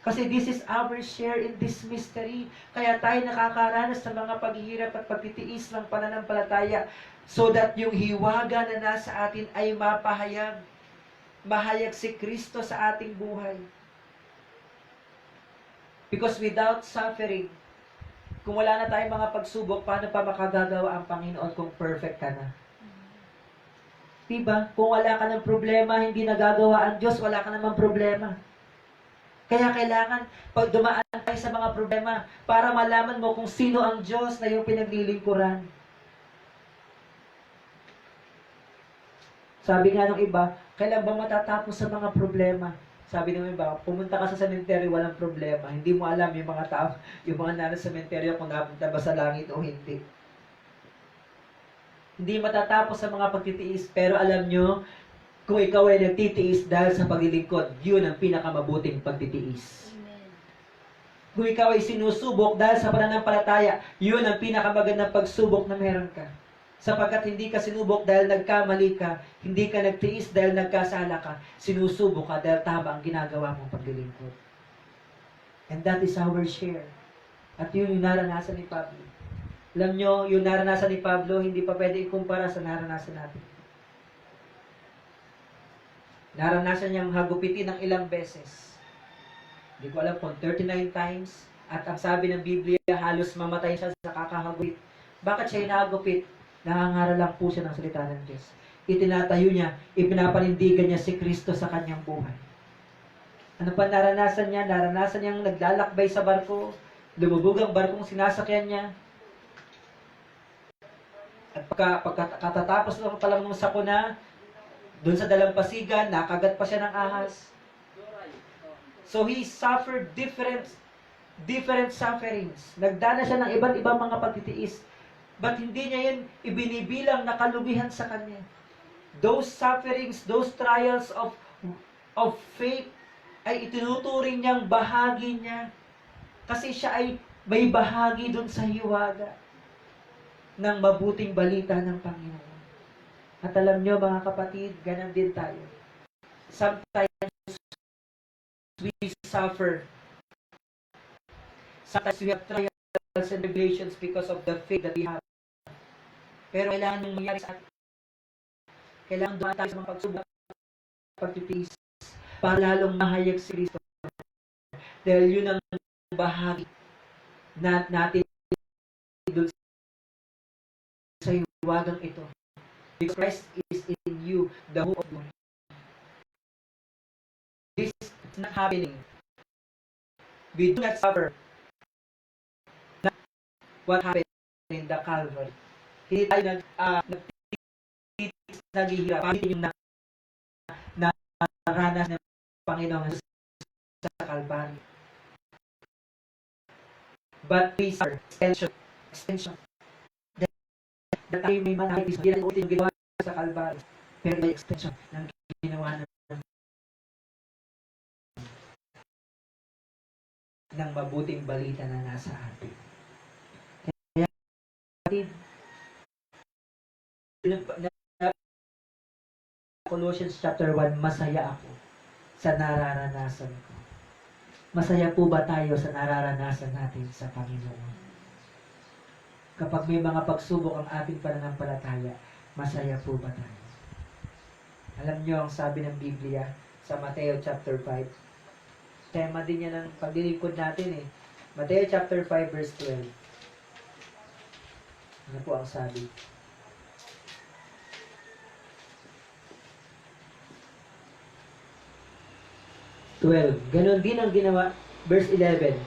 Kasi this is our share in this mystery. Kaya tayo nakakaranas ng mga paghihirap at pagtitiis ng pananampalataya so that yung hiwaga na nasa atin ay mapahayag. Mahayag si Kristo sa ating buhay. Because without suffering, kung wala na tayong mga pagsubok, paano pa makagagawa ang Panginoon kung perfect ka na? Diba? Kung wala ka ng problema, hindi nagagawa ang Diyos, wala ka namang problema. Kaya kailangan, pag dumaan tayo sa mga problema, para malaman mo kung sino ang Diyos na yung pinaglilingkuran. Sabi nga ng iba, kailan ba matatapos sa mga problema? Sabi ng iba, pumunta ka sa sementeryo, walang problema. Hindi mo alam yung mga tao, yung mga nasa sementeryo kung napunta ba sa langit o hindi. Hindi matatapos sa mga pagtitiis, pero alam nyo, kung ikaw ay nagtitiis dahil sa paglilingkod, yun ang pinakamabuting pagtitiis. Amen. Kung ikaw ay sinusubok dahil sa pananampalataya, yun ang pinakamagandang pagsubok na meron ka. Sapagkat hindi ka sinubok dahil nagkamali ka, hindi ka nagtiis dahil nagkasala ka, sinusubok ka dahil tama ang ginagawa mong paglilingkod. And that is our share. At yun yung naranasan ni Pablo. Alam nyo, yung naranasan ni Pablo, hindi pa pwede ikumpara sa naranasan natin. Naranasan niyang hagupitin ng ilang beses. Hindi ko alam kung 39 times. At ang sabi ng Biblia, halos mamatay siya sa kakahagupit. Bakit siya hinahagupit? Nangangaral lang po siya ng salita ng Diyos. Itinatayo niya, ipinapanindigan niya si Kristo sa kanyang buhay. Ano pa naranasan niya? Naranasan niyang naglalakbay sa barko, lumubog ang barkong sinasakyan niya. At pagkatatapos pa lang ng sakuna, doon sa dalampasigan, nakagat pa siya ng ahas. So he suffered different sufferings. Nagdana siya ng iba't ibang mga pagtitiis. But hindi niya yun ibinibilang na kalubihan sa kanya. Those sufferings, those trials of faith ay itinuturing niyang bahagi niya. Kasi siya ay may bahagi dun sa hiwaga ng mabuting balita ng Panginoon. At alam niyo mga kapatid, ganun din tayo. Sometimes we suffer. Sometimes we have trials and tribulations because of the faith that we have. Pero kailangan yung mangyari sa atin. Kailangan dumaan tayo sa mga pagsubok, pagtitiis, para lalong mahayag si Kristo. Dahil yun ang bahagi natin doon sa hiwagang ito. Because Christ is in you, the hope of glory. This is not happening. We do not suffer. Not what happened in the Calvary. Hindi tayo naghihirap. Pamitin yung naranas ng Panginoon sa Calvary. But we suffer extension. Dahil tayo may manahit, hindi natin ulit yung ginawa Kalbaryo. Pero may extension ng ginawa ng mabuting balita na nasa atin. Kaya, Colossians chapter 1, masaya ako sa nararanasan ko. Masaya po ba tayo sa nararanasan natin sa Panginoon? Kapag may mga pagsubok ang ating pananampalataya, masaya po ba tayo? Alam niyo ang sabi ng Biblia sa Mateo chapter 5. Tema din yan ng paglilingkod natin eh. Mateo chapter 5 verse 12. Ano po ang sabi? Ganon din ang ginawa. Verse 11.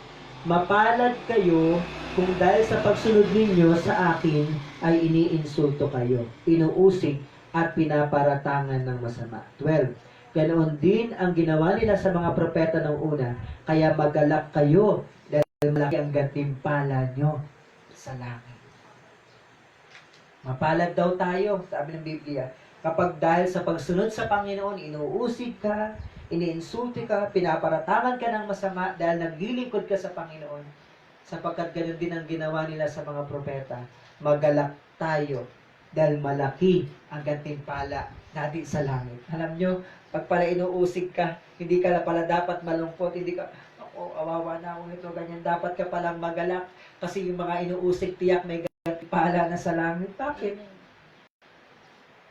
Mapalad kayo kung dahil sa pagsunod ninyo sa akin ay iniinsulto kayo, inuusig at pinaparatangan ng masama. 12. Ganoon din ang ginawa nila sa mga propeta ng una, kaya magalak kayo dahil malaki ang gantimpala nyo sa langit. Mapalad daw tayo, sabi ng Biblia, kapag dahil sa pagsunod sa Panginoon, inuusig ka, iniinsulti ka, pinaparatangan ka ng masama dahil naglilingkod ka sa Panginoon, sapagkat ganoon din ang ginawa nila sa mga propeta. Magalak tayo dahil malaki ang gantimpala natin sa langit. Alam nyo, pag pala inuusig ka, hindi ka na pala dapat malungkot, hindi ka, ako, awawa na ako nito, ganyan. Dapat ka palang magalak kasi yung mga inuusig, tiyak may gantimpala na sa langit. Bakit?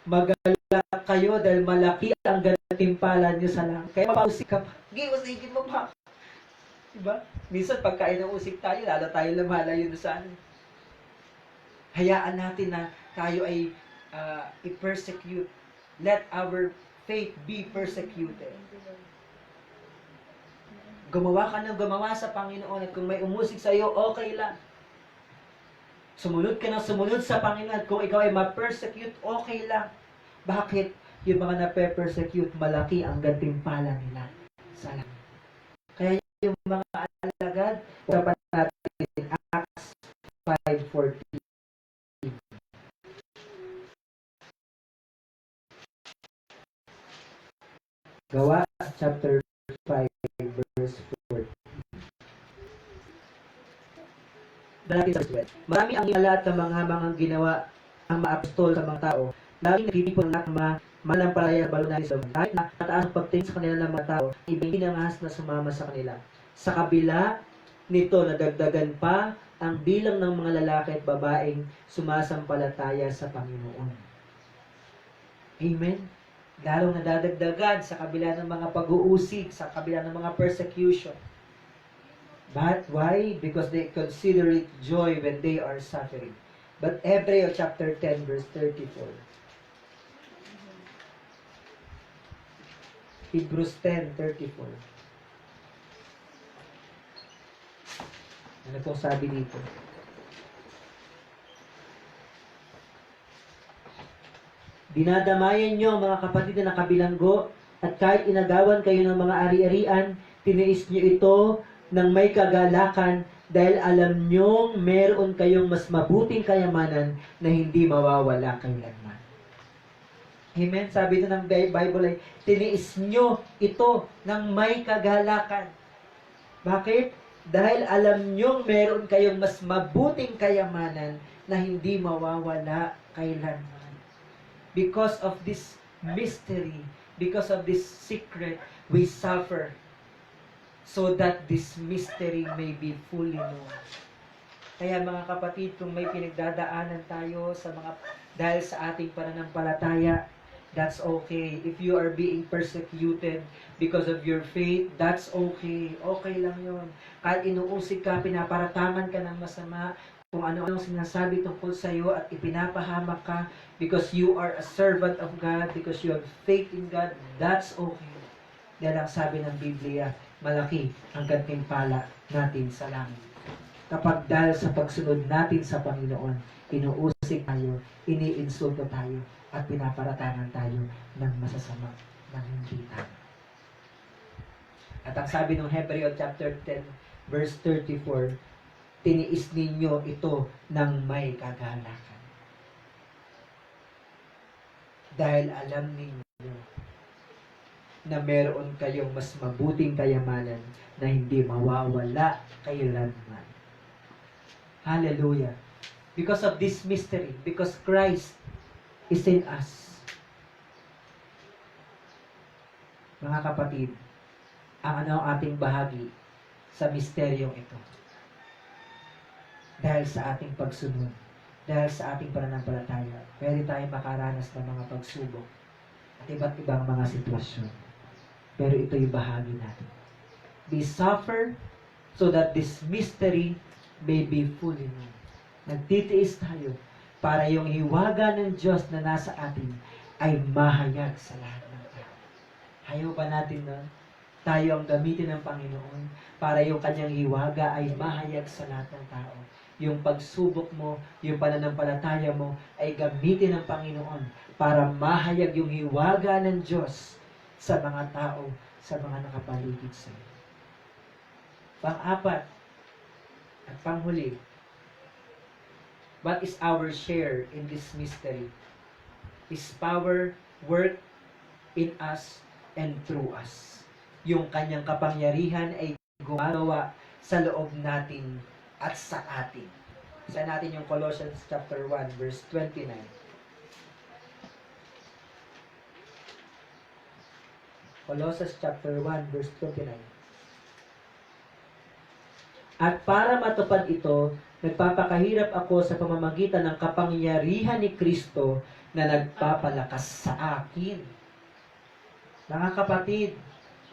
Magalak kayo dahil malaki ang gantimpala nyo sa langit. Kaya mapausig ka pa. Usigin mo pa. Diba? Minsan pagka inuusig tayo, lalo tayo lumalayo sa ano. Hayaan natin na tayo ay i-persecute. Let our faith be persecuted. Gumawa ka ng gumawa sa Panginoon at kung may umusig sa iyo, okay lang. Sumunod ka ng sumunod sa Panginoon at kung ikaw ay ma-persecute, okay lang. Bakit? Yung mga na-persecute, malaki ang gantimpala nila sa langit. Kaya yung mga alagad, dapat natin Acts 5:14. Gawa chapter 5 verse 4. Marami ang ilalat ng mga hamangang ginawa ang maapostol sa mga tao. Laging nagtitipon ng malampalaya balunan sa mga kahit na mataas ang pagtingin sa kanila ng mga tao, ibinangahas na sumama sa kanila. Sa kabila nito, nadagdagan pa ang bilang ng mga lalaki at babaeng sumasampalataya sa Panginoon. Amen? Lalong nadadagdagan sa kabila ng mga pag-uusig, sa kabila ng mga persecution. But why? Because they consider it joy when they are suffering. But Hebrews chapter 10 verse 34. Hebrews 10:34. Ano pong sabi dito? Dinadamayan nyo mga kapatid na nakabilanggo at kahit inagawan kayo ng mga ari-arian, tiniis nyo ito ng may kagalakan dahil alam nyong meron kayong mas mabuting kayamanan na hindi mawawala kailanman. Amen? Sabi ito ng Bible ay, tiniis nyo ito ng may kagalakan. Bakit? Dahil alam nyong meron kayong mas mabuting kayamanan na hindi mawawala kailanman. Because of this mystery, because of this secret, we suffer so that this mystery may be fully known. Kaya mga kapatid, kung may pinagdadaanan tayo sa mga dahil sa ating pananampalataya, that's okay. If you are being persecuted because of your faith, that's okay. Okay lang yun. Kahit inuusig ka, pinaparatangan ka ng masama, kung ano-anong sinasabi tungkol sa iyo at ipinapahamak ka because you are a servant of God, because you have faith in God, that's okay. Yan ang sabi ng Biblia, malaki ang gantimpala natin sa langit. Kapag dahil sa pagsunod natin sa Panginoon, inuusig tayo, iniinsulto tayo, at pinaparatangan tayo ng masasama ng hindi tama. At ang sabi ng Hebrews chapter 10 verse 34, tiniis ninyo ito ng may kagalakan. Dahil alam ninyo na meron kayong mas mabuting kayamanan na hindi mawawala kailanman. Hallelujah. Because of this mystery, because Christ is in us. Mga kapatid, ang ating bahagi sa misteryong ito? Dahil sa ating pagsunod, dahil sa ating pananampalataya, pwede tayong makaranas ng mga pagsubok at iba't ibang mga sitwasyon. Pero ito'y bahagi natin. We suffer so that this mystery may be fully known. Nagtitiis tayo para yung hiwaga ng Diyos na nasa atin ay mahayag sa lahat ng tao. Ayaw ba natin na tayo ang gamitin ng Panginoon para yung kanyang hiwaga ay mahayag sa lahat ng tao? Yung pagsubok mo, yung pananampalataya mo ay gamitin ng Panginoon para mahayag yung hiwaga ng Diyos sa mga tao, sa mga nakapaligid sa iyo. Pang-apat at panghuli, what is our share in this mystery? His power work in us and through us. Yung kanyang kapangyarihan ay gumagawa sa loob natin at sa atin. Isa natin yung Colossians chapter 1 verse 29. Colossians chapter 1 verse 29. At para matupad ito, nagpapakahirap ako sa pamamagitan ng kapangyarihan ni Kristo na nagpapalakas sa akin. Mga kapatid,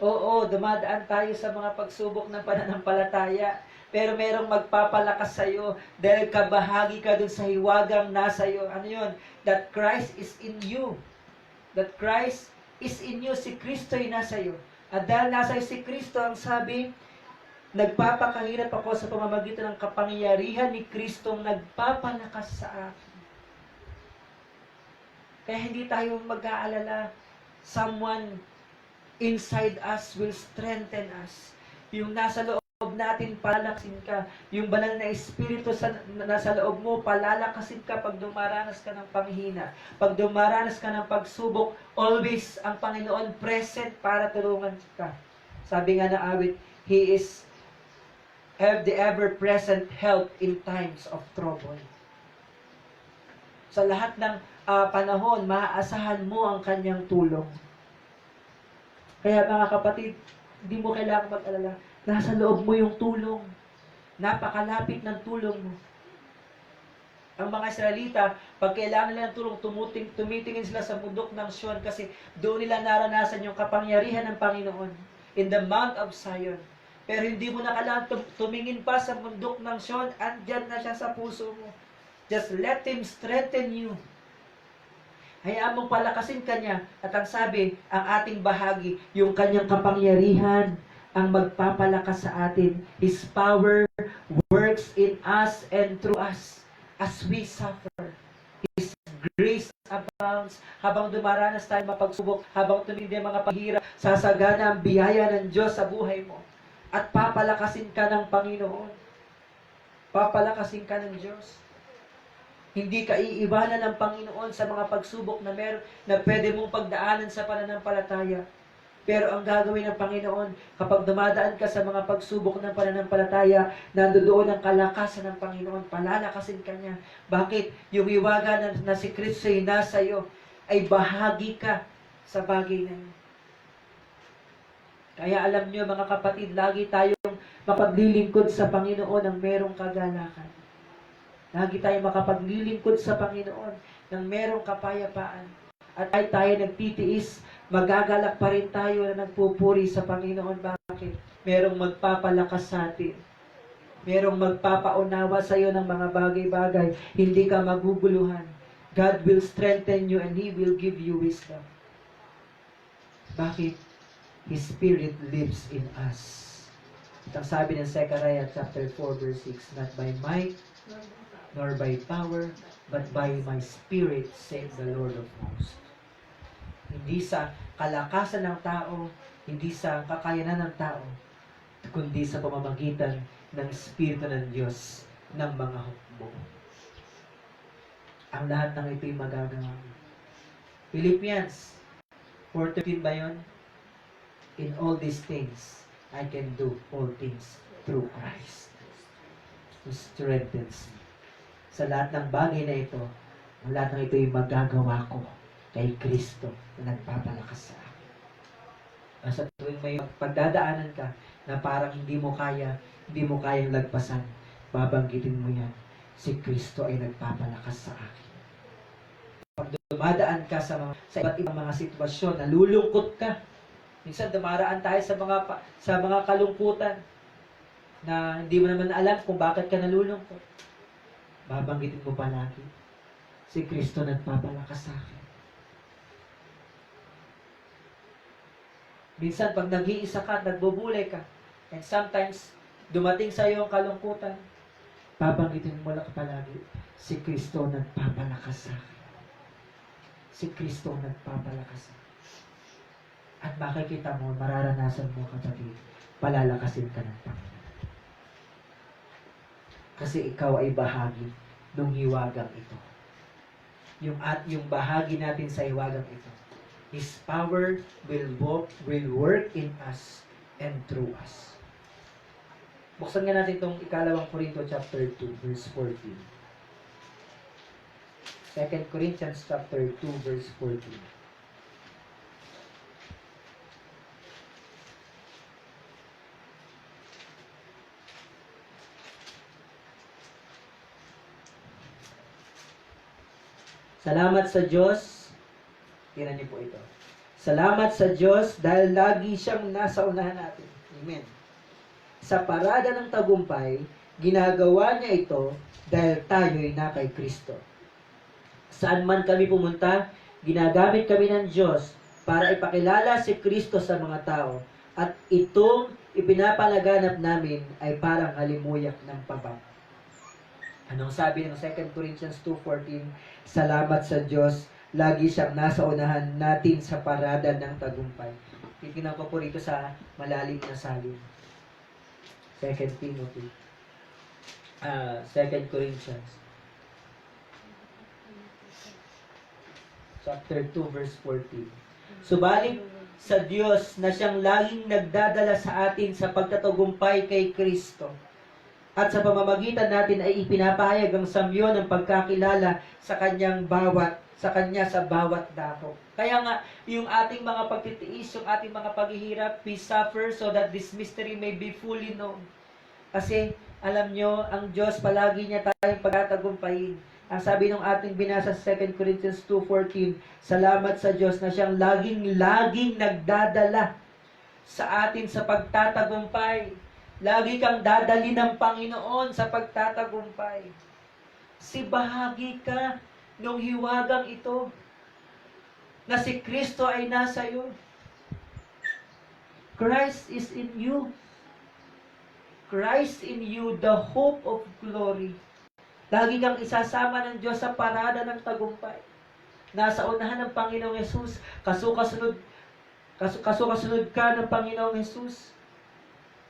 oo, dumadaan tayo sa mga pagsubok ng pananampalataya, pero merong magpapalakas sa iyo dahil kabahagi ka dun sa hiwagang nasa iyo. Ano yun? That Christ is in you. That Christ is in you. Si Kristo ay nasa iyo. At dahil nasa iyo si Kristo, ang sabi, nagpapakahirap ako sa pamamagitan ng kapangyarihan ni Kristong nagpapalakas sa akin. Kaya hindi tayo mag-aalala. Someone inside us will strengthen us. Yung nasa loob natin, palalakasin ka. Yung banal na Espiritu nasa loob mo, palalakasin ka pag dumaranas ka ng panghina. Pag dumaranas ka ng pagsubok, always ang Panginoon present para tulungan ka. Sabi nga na awit, He is have the ever-present help in times of trouble. Sa lahat ng panahon, maaasahan mo ang kanyang tulong. Kaya mga kapatid, hindi mo kailangan mag-alala. Nasa loob mo yung tulong. Napakalapit ng tulong mo. Ang mga Israelita, pag kailangan nila ng tulong, tumitingin sila sa bundok ng Sion kasi doon nila naranasan yung kapangyarihan ng Panginoon in the Mount of Zion. Pero hindi mo na kailangan tumingin pa sa bundok ng Sion, andyan na siya sa puso mo. Just let Him strengthen you. Hayaan mong palakasin Kanya. At ang sabi, ang ating bahagi, yung Kanyang kapangyarihan, ang magpapalakas sa atin. His power works in us and through us as we suffer. His grace abounds. Habang dumaranas tayo mapagsubok, habang tumindi ang mga paghirap, sasagana ang biyaya ng Diyos sa buhay mo. At papalakasin ka ng Panginoon. Papalakasin ka ng Diyos. Hindi ka iiwanan ng Panginoon sa mga pagsubok na meron na pwede mong pagdaanan sa pananampalataya. Pero ang gagawin ng Panginoon, kapag dumadaan ka sa mga pagsubok ng pananampalataya, nandoon ang kalakasan ng Panginoon, palalakasin ka niya. Bakit? Yung iwaga na si Kristo ay nasa iyo, ay bahagi ka sa bagay na yun. Kaya alam niyo mga kapatid, lagi tayong mapaglilingkod sa Panginoon ng merong kagalakan. Lagi tayong makapaglilingkod sa Panginoon ng merong kapayapaan. At ay tayo nagtitiis, magagalak pa rin tayo na nagpupuri sa Panginoon. Bakit? Merong magpapalakas sa atin. Merong magpapaunawa sa iyo ng mga bagay-bagay. Hindi ka maguguluhan. God will strengthen you and He will give you wisdom. Bakit? His Spirit lives in us. At ang sabi ng Zechariah chapter 4 verse 6, not by might, nor by power, but by my Spirit, says the Lord of hosts. Hindi sa kalakasan ng tao, hindi sa kakayanan ng tao, kundi sa pamamagitan ng Espiritu ng Diyos ng mga hukbo. Ang lahat ng ito'y magagawa. Philippians 4:13 ba yun? In all these things, I can do all things through Christ who strengthens me. Sa lahat ng bagay na ito, ang lahat ng ito ay magagawa ko kay Kristo na nagpapalakas sa akin. Sa tuwing may pagdadaanan ka na parang hindi mo kayang lagpasan, babanggitin mo yan, si Kristo ay nagpapalakas sa akin. Pag dumadaan ka sa iba't ibang mga sitwasyon, nalulungkot ka. Minsan dumaraan tayo sa mga kalungkutan na hindi mo naman alam kung bakit ka nalulungkot. Babanggitin mo palagi, si Kristo nagpapalakas sa akin. Minsan pag nag-iisa ka, nagbubulay ka, and sometimes dumating sa iyo ang kalungkutan, babanggitin mo lang palagi, si Kristo nagpapalakas sa akin. Si Kristo nagpapalakas. At makikita mo, mararanasan mo, kapatid, palalakasin ka ng Panginoon. Kasi ikaw ay bahagi ng hiwagang ito. Yung bahagi natin sa hiwagang ito, His power will work in us and through us. Buksan nga natin itong 2 Corinto chapter 2, verse 14. 2 Corinthians chapter 2, verse 14. Salamat sa Diyos. Tingnan niyo po ito. Salamat sa Diyos dahil lagi siyang nasa unahan natin. Amen. Sa parada ng tagumpay, ginagawa niya ito dahil tayo'y na kay Kristo. Saan man kami pumunta, ginagamit kami ng Diyos para ipakilala si Kristo sa mga tao. At itong ipinapalaganap namin ay parang halimuyak ng pabak. Anong sabi ng 2 Corinthians 2:14? Salamat sa Diyos, lagi siyang nasa unahan natin sa parada ng tagumpay. Titignan ko po rito sa malalim na salin. 2 Corinthians chapter 2 verse 14. Subalit sa Diyos na siyang laging nagdadala sa atin sa pagtatagumpay kay Kristo. At sa pamamagitan natin ay ipinapahayag ang samyo ng pagkakilala sa Kanya sa bawat dako. Kaya nga, yung ating mga pagtitiis, yung ating mga paghihirap, we suffer so that this mystery may be fully known. Kasi, alam nyo, ang Diyos palagi niya tayong pagtatagumpayin. Ang sabi ng ating binasa sa 2 Corinthians 2:14, salamat sa Diyos na siyang laging nagdadala sa atin sa pagtatagumpay. Lagi kang dadali ng Panginoon sa pagtatagumpay. Si bahagi ka ng hiwagang ito na si Kristo ay nasa iyo. Christ is in you. Christ in you, the hope of glory. Lagi kang isasama ng Diyos sa parada ng tagumpay. Nasa unahan ng Panginoong Yesus. Kasukasunod ka ng Panginoong Yesus.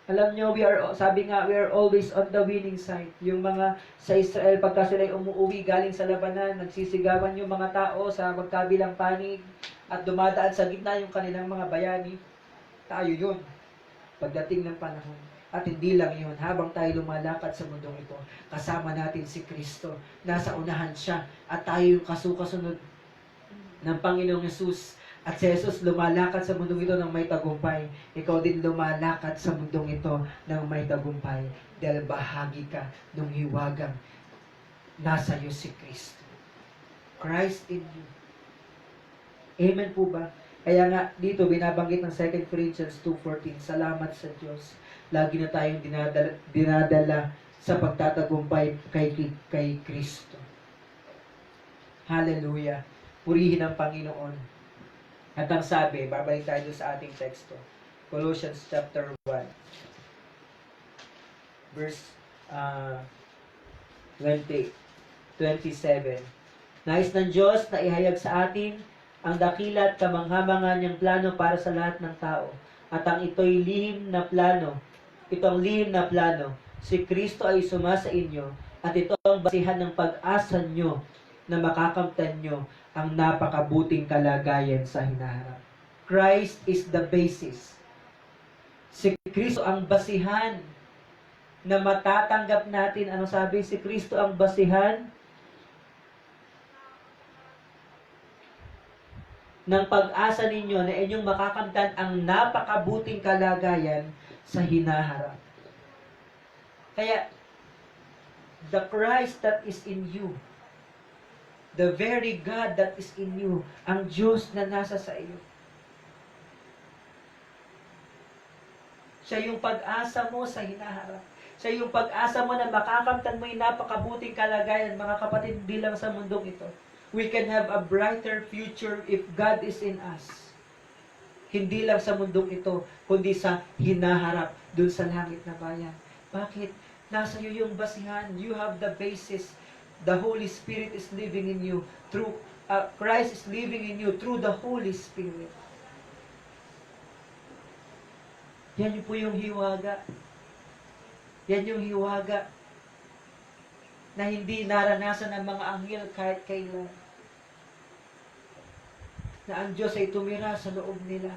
Alam nyo, sabi nga, we are always on the winning side. Yung mga sa Israel, pagka sila'y umuwi galing sa labanan, nagsisigawan yung mga tao sa magkabilang panig at dumadaan sa gitna yung kanilang mga bayani. Tayo yun. Pagdating ng panahon. At hindi lang yun, habang tayo lumalakad sa mundong ito, kasama natin si Kristo. Nasa unahan siya at tayo yung kasukasunod ng Panginoong Yesus. At si Jesus lumalakad sa mundong ito ng may tagumpay. Ikaw din lumalakad sa mundong ito ng may tagumpay. Dahil bahagi ka ng hiwagang nasa iyo si Kristo. Christ in you. Amen po ba? Kaya nga dito binabanggit ng 2 Corinthians 2:14, salamat sa Diyos. Lagi na tayong dinadala sa pagtatagumpay kay Kristo. Hallelujah. Purihin ang Panginoon. At ang sabi, babalik tayo sa ating teksto. Colossians chapter 1. Verse 27. Nais ng Diyos na ihayag sa atin ang dakila at kamangha-mangha niyang plano para sa lahat ng tao. At ang ito'y lihim na plano. Itong lihim na plano. Si Kristo ay sumasa inyo at ito ang basihan ng pag-asa nyo na makakamtan nyo ang napakabuting kalagayan sa hinaharap. Christ is the basis. Si Kristo ang basihan na matatanggap natin. Ano sabi? Si Kristo ang basihan ng pag-asa ninyo na inyong makakamtan ang napakabuting kalagayan sa hinaharap. Kaya, the Christ that is in you, the very God that is in you, ang Diyos na nasa sa iyo, siya yung pag-asa mo sa hinaharap. Siya yung pag-asa mo na makakamtan mo yung napakabuting kalagayan, mga kapatid, di lang sa mundong ito. We can have a brighter future if God is in us. Hindi lang sa mundong ito, kundi sa hinaharap, dun sa langit na bayan. Bakit? Nasa iyo yung basihan. You have the basis. The Holy Spirit is living in you. Through Christ is living in you through the Holy Spirit. Yan po yung hiwaga. Yan yung hiwaga na hindi naranasan ng mga anghel kahit kailan. Na ang Diyos ay tumira sa loob nila.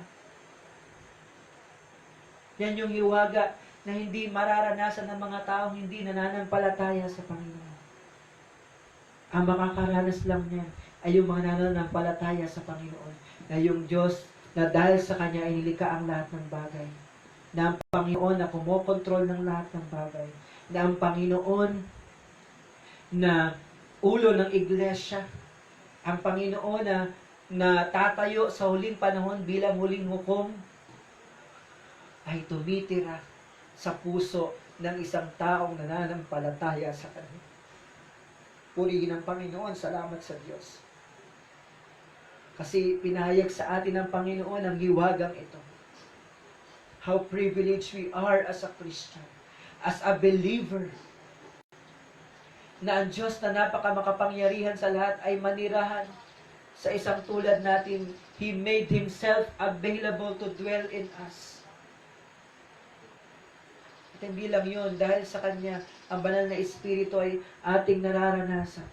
Yan yung hiwaga na hindi mararanasan ng mga taong hindi nananampalataya sa Panginoon. Ang makakaranas lang niyan ay yung mga nananampalataya sa Panginoon. Na yung Diyos na dahil sa Kanya ay nilikha ang lahat ng bagay. Na ang Panginoon na kumokontrol ng lahat ng bagay. Na ang Panginoon na ulo ng iglesia. Ang Panginoon na tatayo sa huling panahon bilang huling hukom ay tumitira sa puso ng isang taong nananampalataya sa Kanya. Purihin ang Panginoon, salamat sa Diyos. Kasi pinahayag sa atin ng Panginoon ang hiwagang ito. How privileged we are as a Christian, as a believer, na ang Diyos na napakamakapangyarihan sa lahat ay manirahan sa isang tulad natin. He made Himself available to dwell in us. At hindi lang yun, dahil sa Kanya, ang banal na Espiritu ay ating nararanasan.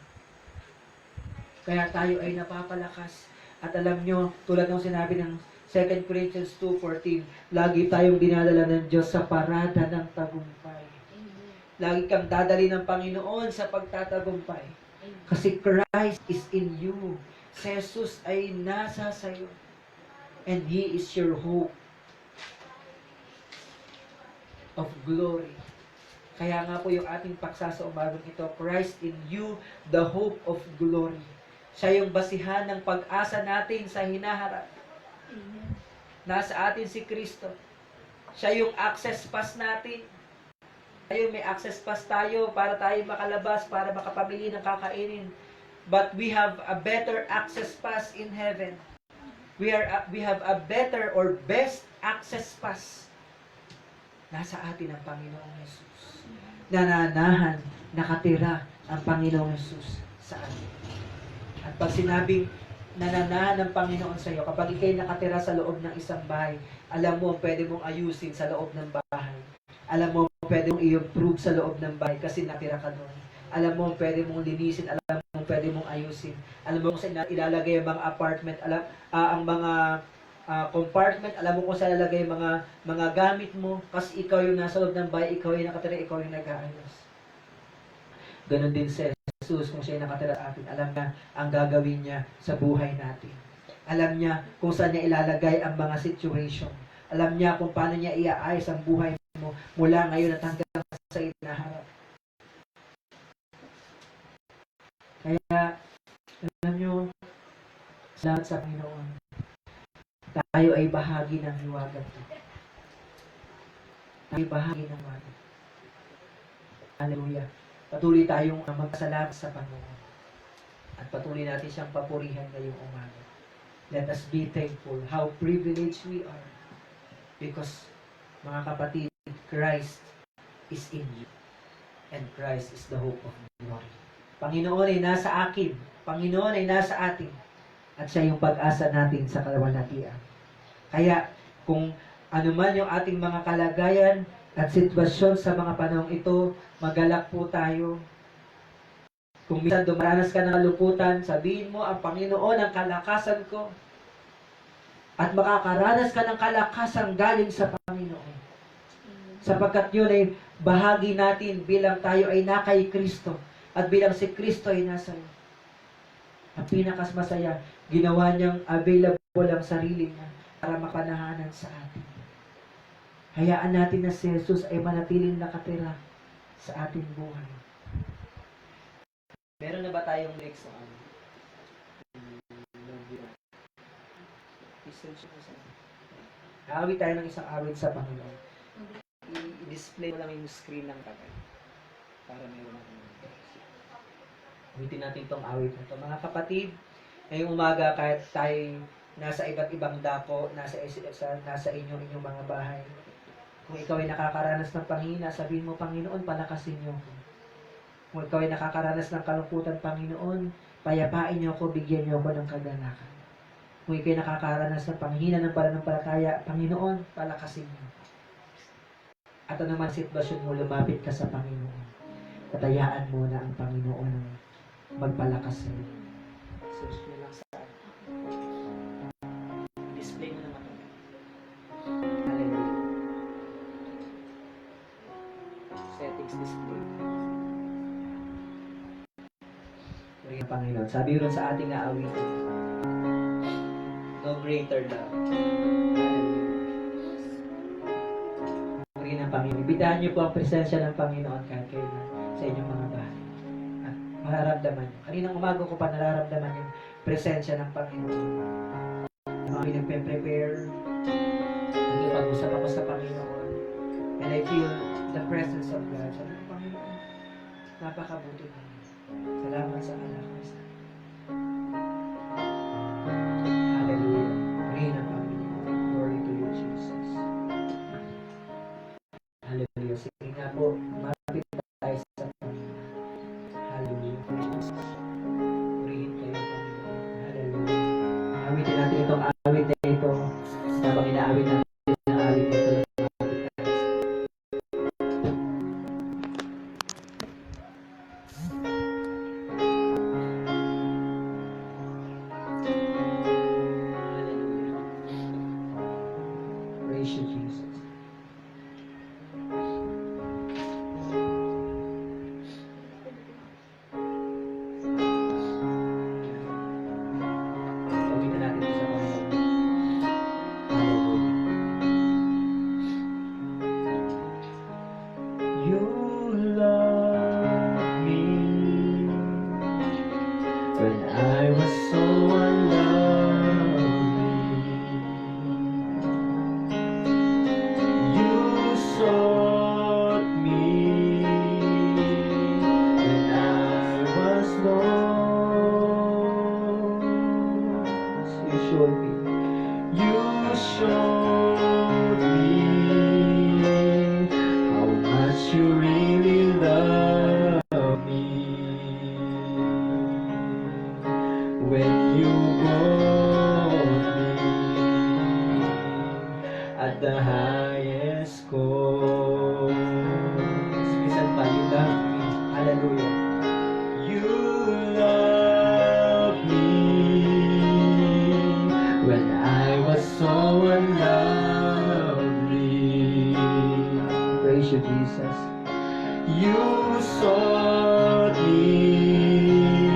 Kaya tayo ay napapalakas. At alam nyo, tulad ng sinabi ng 2 Corinthians 2:14, lagi tayong dinadala ng Diyos sa parada ng tagumpay. Lagi kang dadali ng Panginoon sa pagtatagumpay. Kasi Christ is in you. Si Jesus ay nasa sayo. And He is your hope of glory. Kaya nga po yung ating paksa sa umagang ito, Christ in you, the hope of glory. Siya yung basihan ng pag-asa natin sa hinaharap. Nasa atin si Kristo. Siya yung access pass natin. Tayo may access pass tayo para tayo makalabas, para makapamili ng kakainin. But we have a better access pass in heaven. We have a better or best access pass. Nasa atin ang Panginoong Jesus. Nananahan, nakatira ang Panginoong Jesus sa atin. At pag sinabing nananahan ng Panginoon sa iyo, kapag ikay nakatira sa loob ng isang bahay, alam mo, pwede mong ayusin sa loob ng bahay. Alam mo, pwede mong i-improve sa loob ng bahay kasi natira ka doon. Alam mo, pwede mong linisin. Alam mo, pwede mong ayusin. Alam mo kung saan ilalagay ang mga apartment, ang mga compartment, alam mo kung saan ilalagay ang mga gamit mo kasi ikaw yung nasa loob ng bahay, ikaw yung nakatira, ikaw yung nag-aayos. Ganon din si Jesus, kung siya yung nakatira sa atin, alam niya ang gagawin niya sa buhay natin. Alam niya kung saan niya ilalagay ang mga situation. Alam niya kung paano niya iaayos ang buhay mo mula ngayon at hanggang sa inaharap. Kaya, alam niyo, salamat sa Panginoon. Tayo ay bahagi ng hiwaga ito. Tayo ay bahagi ng hiwaga. Hallelujah. Patuloy tayong magpasalamat sa Panginoon. At patuloy natin siyang papurihan ngayong umaga. Let us be thankful how privileged we are. Because, mga kapatid, Christ is in you. And Christ is the hope of glory. Panginoon ay nasa akin. Panginoon ay nasa atin. At siya yung pag-asa natin sa kalawalhatian. Kaya, kung ano man yung ating mga kalagayan at sitwasyon sa mga panahong ito, magalak po tayo. Kung minsan dumaranas ka ng kalungkutan, sabihin mo, ang Panginoon ang kalakasan ko. At makakaranas ka ng kalakasan galing sa Panginoon. Sapagkat yun ay bahagi natin bilang tayo ay na kay Kristo. At bilang si Kristo ay nasa iyo. Ang pinakas masaya, ginawa niyang available ang sarili niya para mapanahanan sa atin. Hayaan natin na si Jesus ay manatiling nakatira sa ating buhay. Meron na ba tayong next one? Awit tayo ng isang awit sa Panginoon. I-display mo lang yung screen ng tagal. Para meron akong awitin natin itong awit na ito. Mga kapatid, ngayong umaga kahit tayo nasa iba't ibang dako, nasa inyong mga bahay, kung ikaw ay nakakaranas ng panghina, sabihin mo, Panginoon, palakasin niyo ako. Kung ikaw ay nakakaranas ng kalungkutan, Panginoon, payapain niyo ako, bigyan niyo ako ng kagalakan. Kung ikaw ay nakakaranas ng panghina ng pananampalataya, Panginoon, palakasin niyo. At anuman sitwasyon mo, lumapit ka sa Panginoon. Katayaan mo na ang Panginoon ang magpalakas sa iyo. Search mo lang sa display mo naman ito. Hallelujah. Settings display. Purihin ang Panginoon. Sabi rin sa ating aawitin, no greater love. Purihin ang Panginoon. Ibitahan niyo po ang presensya ng Panginoon kahit kayo na sa inyong mga bahay. At mararamdaman niyo. Kaninang umaga ko pa nararamdaman yung presensya ng Panginoon. Kami nagpe-prepare. Nagipag-usap ako sa Panginoon. And I feel the presence of God. Sabi ng Panginoon, napakabuti mo. Salamat sa anak ko. Hallelujah. Purihin ang Panginoon. Glory to you, Jesus. Hallelujah. Sige nga po, mapit tayo sa Panginoon. Hallelujah. Purihin kayo, Panginoon. Hallelujah. Awitin natin itong awit na ito. Habang inaawit natin ang awit na ito. Praise you, Jesus. Awitin natin ito sa Panginoon. Hallelujah. You love me when I was so unlovely. You sought me when I was lost. You showed me. You showed me how much you really love me when you brought me at the highest cost. Minsan pa, you love me. Hallelujah. You love me when I was so unlovely. Praise you, Jesus. You sought me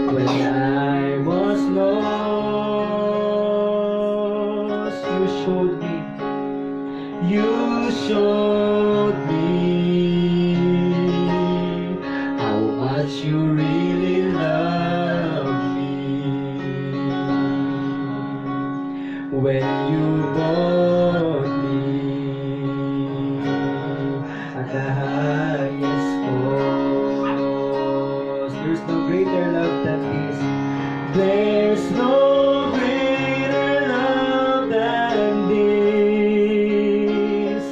when I was lost. You showed me. You showed me how much you really love me when you bought me at the highest cost. There's no greater love than this. There's no greater love than this.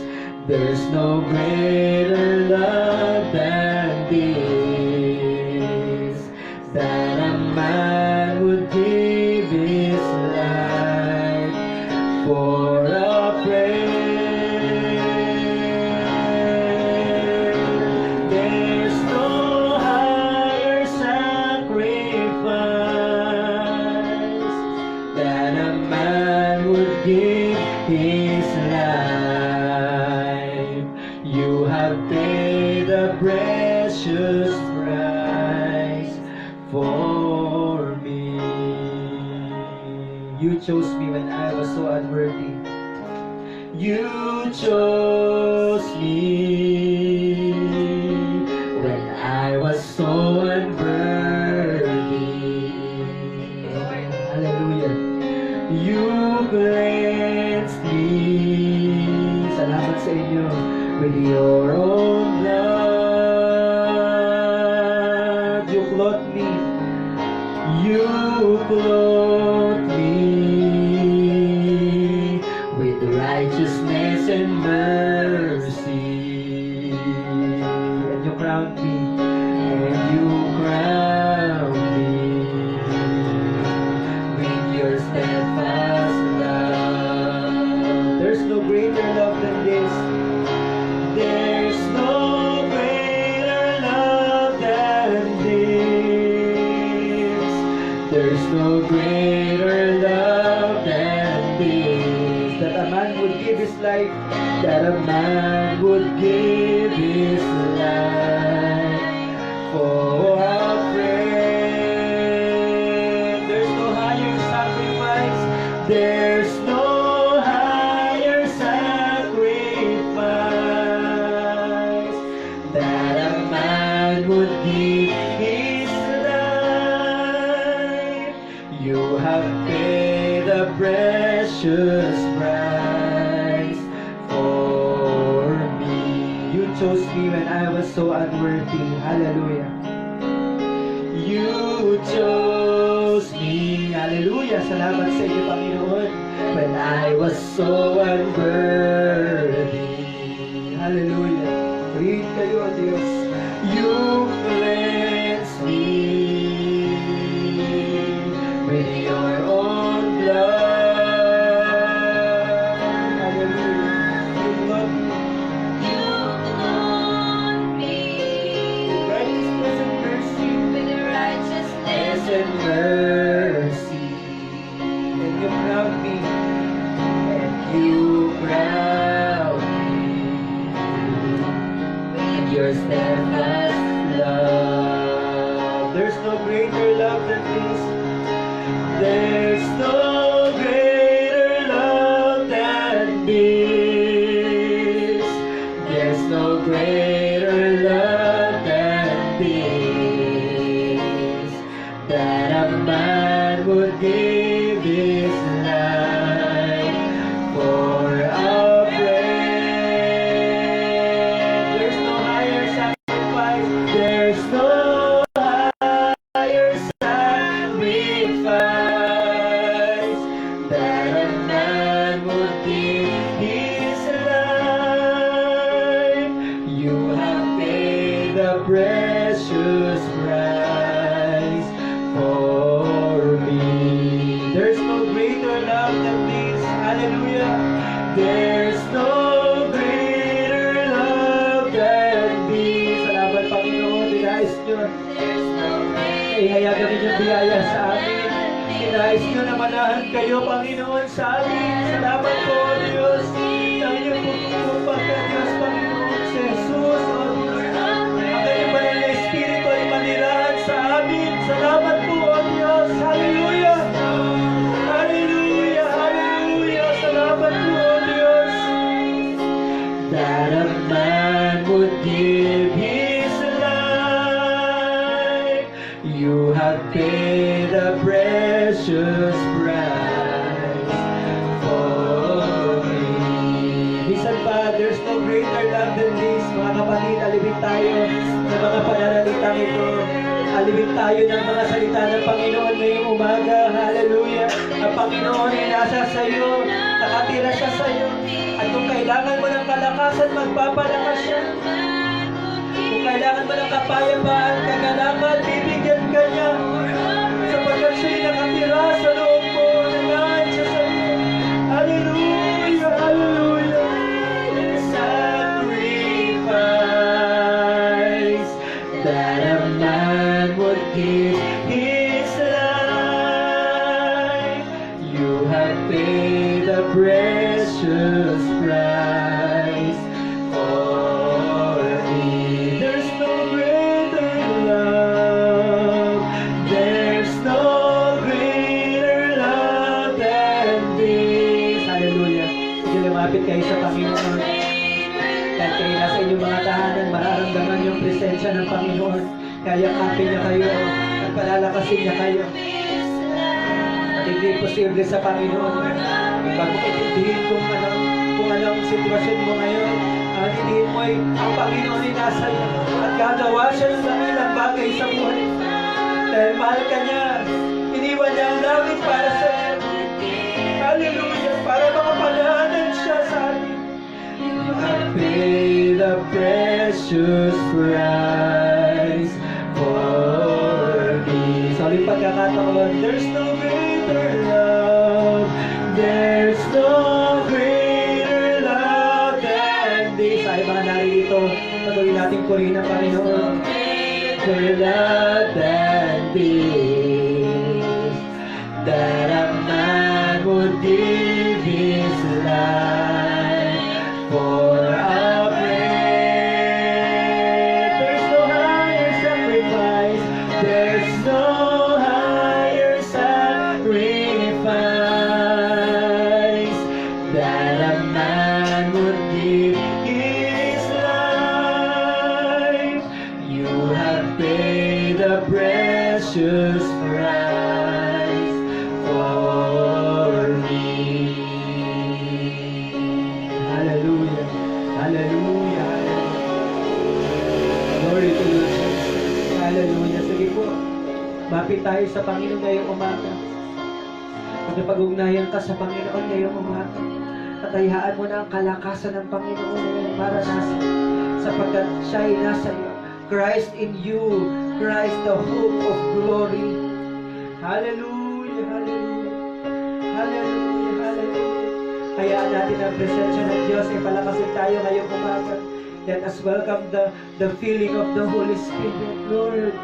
There's no greater love than this. That a man would give his life for a friend. There's no higher have paid the precious price for me. You chose me when I was so unworthy. You chose me when I was so unworthy. Hallelujah. You cleansed me. Salamat sa inyo. With your own blood, you clothed me. You clothed me with righteousness and mercy. And you crowned me. And you crowned me with your steadfast love. There's no greater love than this. There's no greater love than this. There's no greater love than this. That a man would give his life. That a man would give his life for a friend. There's no higher sacrifice. There's no higher sacrifice that a man would give his life. You have paid the precious price for me. You chose me when I was so unworthy. Hallelujah. You chose me. Hallelujah. Salamat sa iyo, Panginoon. When I was so unworthy. Hallelujah. Purihin kayo, O Diyos. You cleansed me with your own blood. Hallelujah. You love me. You clothed me Righteousness and mercy. with righteousness And mercy. And you crowned me. And you crowned me with your steadfast love. There's no greater love than this. There's no greater love than this. There's no greater love than this. That a man would give his life for a friend. There's no higher sacrifice. There's no higher sacrifice that a man would give his life. You have paid the precious price for me. There's no greater love than this. Hallelujah. There's no greater love than this. Salamat, Panginoon. Dinais nyo. There's no Ihayagan ninyo biyaya sa amin. Dinais nyo na manahan kayo, Panginoon, sa amin. Salamat po, Diyos. Ang inyong pagkukupak ng Diyos, Panginoon, si Jesus, O Diyos. Ang inyong banal na Espiritu ay manirahan sa amin. Salamat po, O Diyos. Hallelujah. Hallelujah. Hallelujah. Salamat po, O Diyos. That a man would give his life. You have paid the precious price for me. Minsan pa, there's no greater love than this. Mga kapatid, alibin tayo ng mga pananalitang ito. Alibin tayo ng mga salita ng Panginoon ngayong umaga. Hallelujah. Ang Panginoon ay nasa sayo. Nakatira siya sayo. At kung kailangan mo ng kalakasan, magpapalakas siya. Kung kailangan mo ng kapayapaan, kagalakan, bibigyan ka niya. Sapagkat siya'y nakatira sa loob mo. Nangahan siya sa iyo. Hallelujah, hallelujah. Sacrifice that a man would give his life. You have paid the precious price for sa Panginoon. Kahit kayo nasa inyong mga tahanan, mararamdaman yung presensya ng Panginoon. Kaya yakapin niya kayo at palalakasin niya kayo. At hindi posible sa Panginoon. Bago itindihin kung anong sitwasyon mo ngayon, didihin mo ay ang Panginoon ay nasa iyo at gagawa siya ng dakilang bagay sa buhay. Dahil mahal ka niya, iniwan niya ang langit para sa iyo. Hallelujah! Para makapanahanan siya sa atin. I paid the precious price for me. Sa ulit pagkakataon, there's no greater love, there's no greater love than this. Ay mga narito, patuloy nating purihin ang Panginoon. Greater love than this, that a man would give his life for a friend. There's no higher sacrifice, there's no higher sacrifice that a man would give his life. You have paid the precious price for me. Hallelujah. Hallelujah. Glory to you, Jesus. Hallelujah. Sige po. Mapit tayo sa Panginoon ngayong umaga. Magpag-ugnayan ka sa Panginoon ngayong umaga. At hayaan mo na ang kalakasan ng Panginoon ngayong maranasan. Sapagkat siya ay nasa iyo. Christ in you. Christ the hope of glory. Hallelujah. Hallelujah. Hallelujah. Hallelujah. Hayaan natin ang presensya ng Diyos ay palakasin tayo ngayong umaga. Let us welcome the feeling of the Holy Spirit, Lord.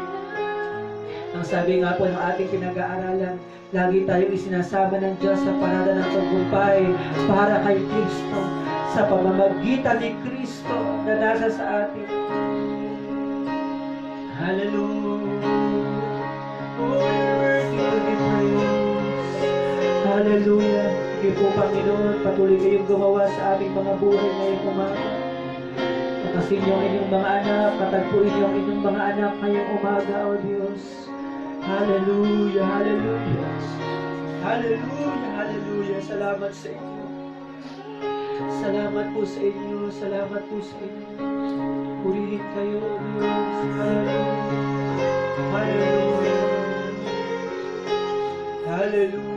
Ang sabi nga po ng ating pinag-aaralan, lagi tayong isinasama ng Diyos sa parada ng tagumpay para kay Kristo, sa pamamagitan ni Kristo na nasa sa atin. Hallelujah. Oh, you're worthy to be praised. Hallelujah. Sige po, Panginoon, patuloy kayong gumawa sa aming mga buhay ngayong umaga. Pakasin niyo ang inyong mga anak, katagpuin niyo ang inyong mga anak ngayong umaga, O Diyos. Hallelujah, hallelujah. Hallelujah, hallelujah. Salamat sa inyo. Salamat po sa inyo. Salamat po sa inyo. Purihin kayo, O Diyos. Hallelujah. Hallelujah. Hallelujah.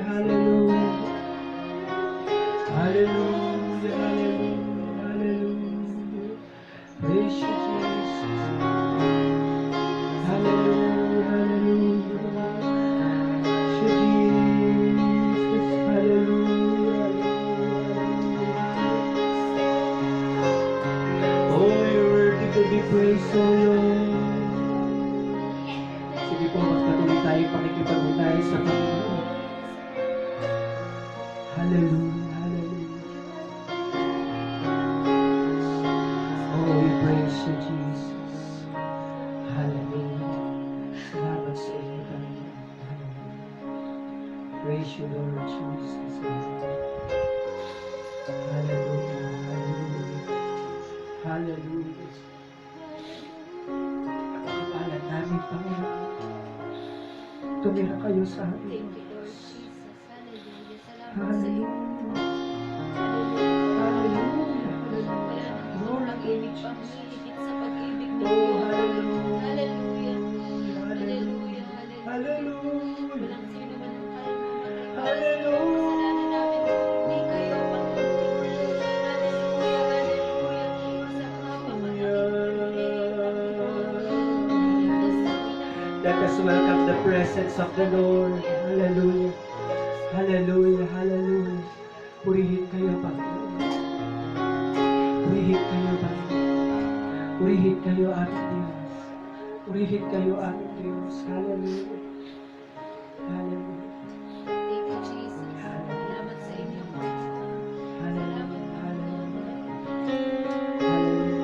Hallelujah. Hallelujah. Hallelujah. Hallelujah. Praise you, Jesus. Hallelujah. Hallelujah. Praise you, Jesus. Hallelujah. Oh, you're worthy to be praised, O Lord. Sige po, magpatuloy tayo pakikipag-ugnayan sa Panginoon. Hallelujah, hallelujah. Oh, we praise you, Jesus. Hallelujah. Salamat sa inyo, Panginoon. Praise you, Lord Jesus. Hallelujah, hallelujah. Hallelujah. Pagkapalan namin, Panginoon. Tumira kayo sa amin. Thank you, Lord Jesus. Hallelujah. Salamat sa iyo. Hallelujah. Hallelujah. Wala nang pag-ibig pang hihigit sa pag-ibig ninyo. Oh, hallelujah. Hallelujah. Hallelujah. Hallelujah. Hallelujah. Walang sino man ang kaya mamatay para sa Hallelujah. kasalanan namin. Hindi kayo Panginoon. Hallelujah. Hallelujah. Sa mga Let us welcome the presence of the Lord. Hallelujah. Hallelujah. Hallelujah. Purihin kayo, Panginoon. Purihin kayo, Panginoon. Purihin kayo, aming Diyos. Purihin kayo, aming Diyos. Hallelujah. Hallelujah. Thank you, Jesus. Salamat sa inyo, Panginoon. Hallelujah. Hallelujah. Hallelujah.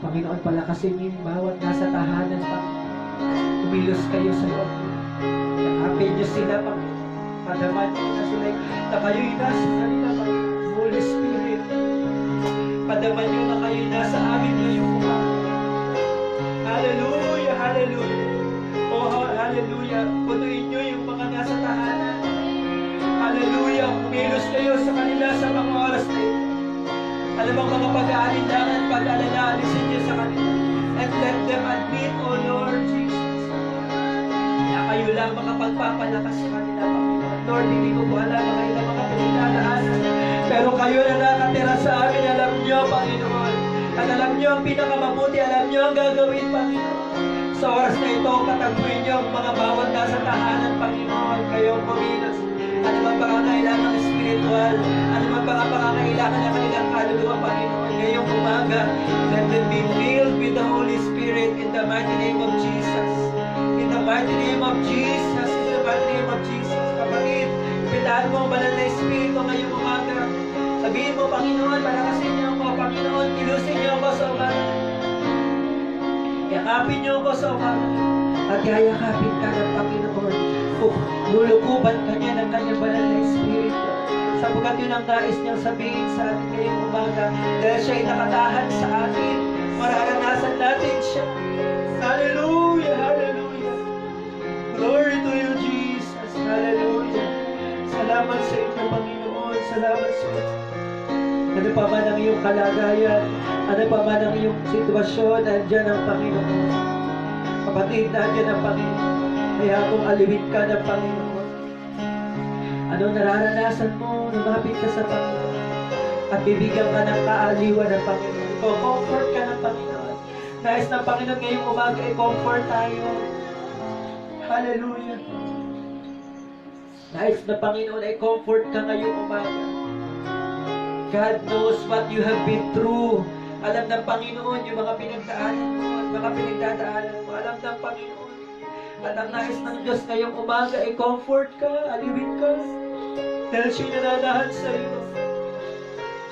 Panginoon, palakasin niyo yung bawat nasa tahanan, Panginoon. Kumilos kayo sa loob. Yakapin niyo sila, Panginoon. Padaman niyo na sila na kayo'y nasa kanila, Panginoon. Holy Spirit, padaman niyo na kayo'y nasa amin ngayong umaga. Hallelujah, hallelujah. Oh, hallelujah. Punuin niyo yung mga nasa tahanan. Hallelujah. Kumilos kayo sa kanila sa mga oras na ito. Alam mo mga pag-aalinlangan, pag-alala, alisin niyo sa kanila. And let them admit, oh Lord Jesus, na kayo lang makapagpapalakas sa kanila, Panginoon. Lord, hindi ko po alam ang ilang mga pinagdadaanan. Pero kayo na nakatira sa amin, alam niyo, Panginoon. At alam niyo ang pinakamabuti, alam niyo ang gagawin, Panginoon. Sa oras na ito, katagpuin niyo ang mga bawat nasa tahanan, Panginoon. Kayong kumilos. Ano bang pangangailangan spiritual? Ano bang pangangailangan ng kanilang kaluluwa, Panginoon? Ngayong umaga, let them be filled with the Holy Spirit in the mighty name of Jesus. In the mighty name of Jesus. In the mighty name of Jesus. Kapatid, pitaan mo ang banal na Espiritu ngayong umaga. Sabihin mo, Panginoon, palakasin niyo ako, Panginoon, kilusin niyo ako sa umaga. Yakapin niyo ako sa umaga. At yayakapin ka ng Panginoon. Lulukuban ka niya ng kanyang banal na Espiritu. Sapagkat yun ang nais niyang sabihin sa atin ngayong umaga. Dahil siya'y nakatahan sa atin, mararanasan natin siya. Hallelujah, hallelujah. Glory to you, Jesus. Hallelujah. Salamat sa inyo, Panginoon. Salamat sa inyo. Ano pa man ang iyong kalagayan, ano pa man ang iyong sitwasyon, andyan ang Panginoon. Kapatid, andyan ang Panginoon. Kaya kung aliwin ka ng Panginoon, anong nararanasan mo, lumapit ka sa Panginoon, at bibigyan ka ng kaaliwan ng Panginoon. Comfort ka ng Panginoon. Nais ng Panginoon ngayong umaga, i-comfort tayo. Hallelujah. Nais ng Panginoon, i-comfort ka ngayong umaga. God knows what you have been through. Alam ng Panginoon yung mga pinagdaanan mo, mga pinagdadaanan mo. Alam ng Panginoon. At ang nais ng Diyos ngayong umaga ay comfort ka, aliwin ka. Dahil siya'y nananahan sa iyo.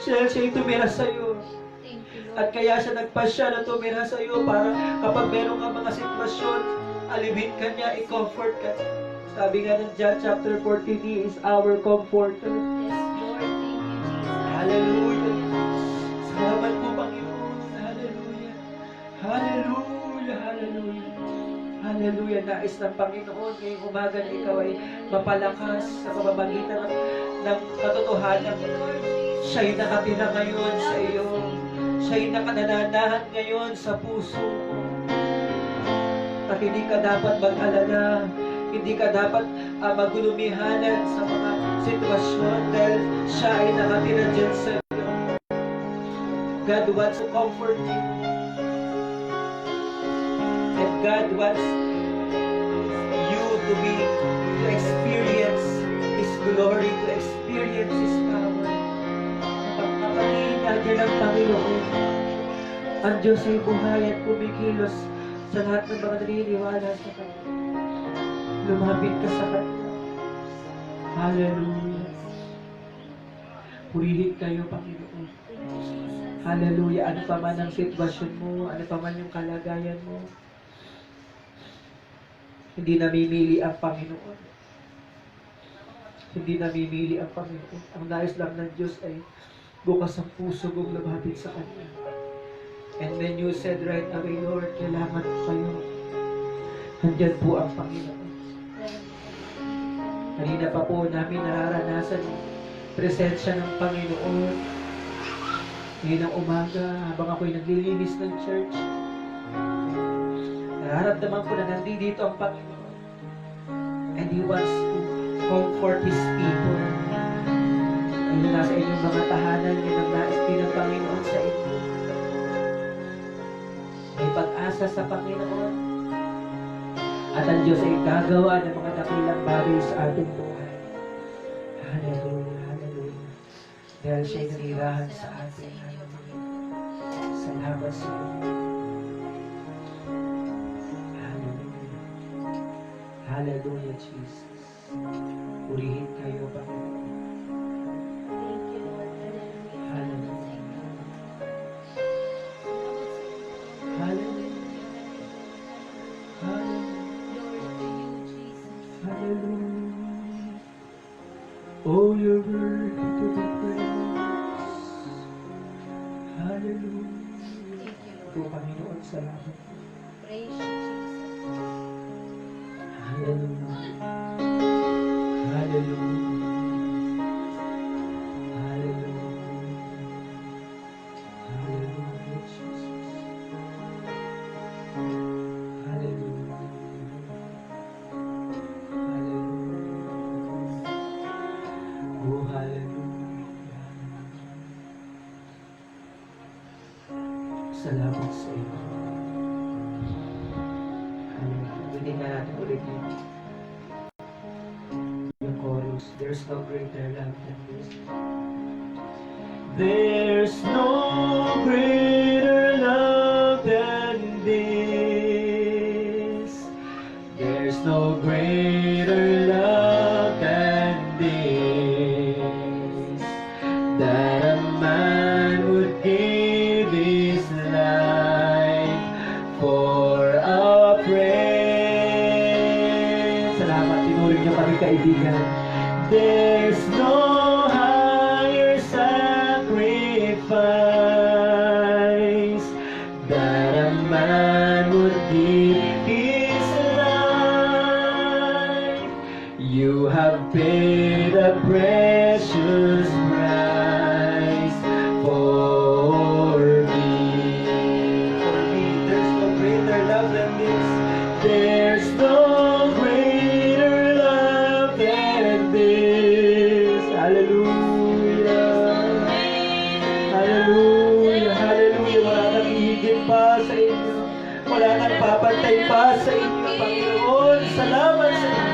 Siya'y tumira sa iyo. At kaya siya nagpasya na tumira sa iyo para kapag meron ka mga sitwasyon, aliwin ka niya, i-comfort ka. Sabi nga ng John chapter 14, He is our comforter. Yes, Lord. Thank you, Jesus. Hallelujah. Salamat po, Panginoon. Hallelujah. Hallelujah. Hallelujah. Hallelujah. Nais ng Panginoon ngayong umaga na ikaw ay mapalakas sa pamamagitan ng katotohanan. Siya'y nakatira ngayon sa iyo. Siya'y nakanananahan ngayon sa puso mo. At hindi ka dapat mag-alala. Hindi ka dapat magulumihanan sa mga sitwasyon dahil siya ay nakatira dyan sa iyo. God wants to comfort you. And God wants you to experience His glory, to experience His power. Pagkakalinga dyan ang Panginoon. Ang Diyos ay buhay at kumikilos sa lahat ng mga naniniwala sa Kanya. Lumapit ka sa Kanya. Hallelujah. Purihin kayo, Panginoon. Hallelujah. Ano pa man ang sitwasyon mo, ano pa man yung kalagayan mo, hindi namimili ang Panginoon. Hindi namimili ang Panginoon. Ang nais lang ng Diyos ay bukas ang puso mong lumapit sa Kanya. And then you said right away, Lord, kailangan ko kayo. Andyan po ang Panginoon. Kanina pa po namin nararanasan yung presensya ng Panginoon. Ngayon ang umaga, habang ako'y naglilinis ng church, nararamdaman ko na nandito ang Panginoon. And He wants to comfort His people. Ayun nasa inyong mga tahanan, yun ang nais din ng Panginoon sa inyo. May pag-asa sa Panginoon. At ang Diyos ay gagawa ng mga dakilang bagay sa ating buhay. Hallelujah, hallelujah. Dahil siya'y nanirahan sa atin. Hallelujah. Salamat sa inyo. Hallelujah, Jesus. Purihin kayo, Panginoon. Thank you, Lord. Hallelujah. Hallelujah. po, Panginoon. Salamat. Praise you, Jesus. Hallelujah. Hallelujah. Hallelujah. Hallelujah, Jesus. Hallelujah. Hallelujah. Oh, hallelujah. Salamat sa iyo. Hindi na natin ulit yung chorus. There's no greater love than this. There's no greater love than this. There's no greater love than this. That a man would give his life for a friend. Salamat, tinuring niyo kami kaibigan. There's no higher sacrifice that a man would give his life. You have paid a precious price for me. There's no greater love than this. There's no greater love than this. Hallelujah. Hallelujah. Hallelujah. Wala nang higit pa sa inyo. Wala nang papantay pa sa inyo, Panginoon. Salamat sa inyo.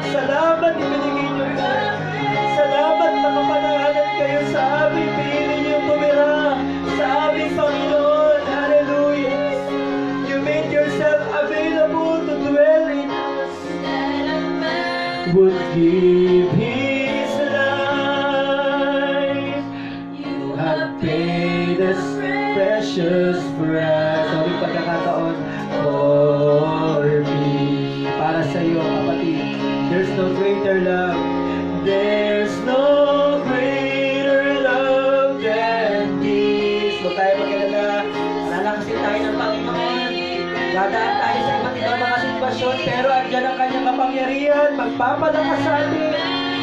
Salamat ibinigay niyo ito. Salamat na kapanahanan kayo sa aming pinili niyo tumira sa aming Panginoon. Hallelujah. You made yourself available to dwell in us. Would give his life. You have paid a precious price. Sorry, pagkakataon for me. Para sa iyo, kapatid. There's no greater love. There's no greater love than this. Huwag tayo mag-alala. Lalakasin tayo ng Panginoon. Dadaan tayo sa iba't ibang mga sitwasyon, pero andyan ang kanyang kapangyarihan, magpapalakas sa atin.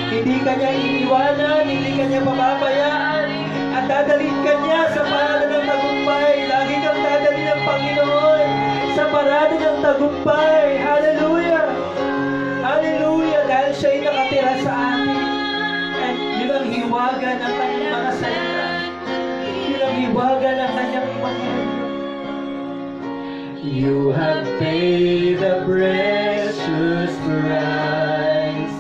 Hindi kanya iiwanan, hindi kanya pababayaan, at dadalhin kanya sa parada ng tagumpay. Lagi kang dadalhin ng Panginoon sa parada ng tagumpay. Hallelujah! Hallelujah! Dahil siya'y nakatira sa atin. And yun ang hiwaga ng kanyang mga salita. Yun ang hiwaga ng kanyang Panginoon. You have paid the precious price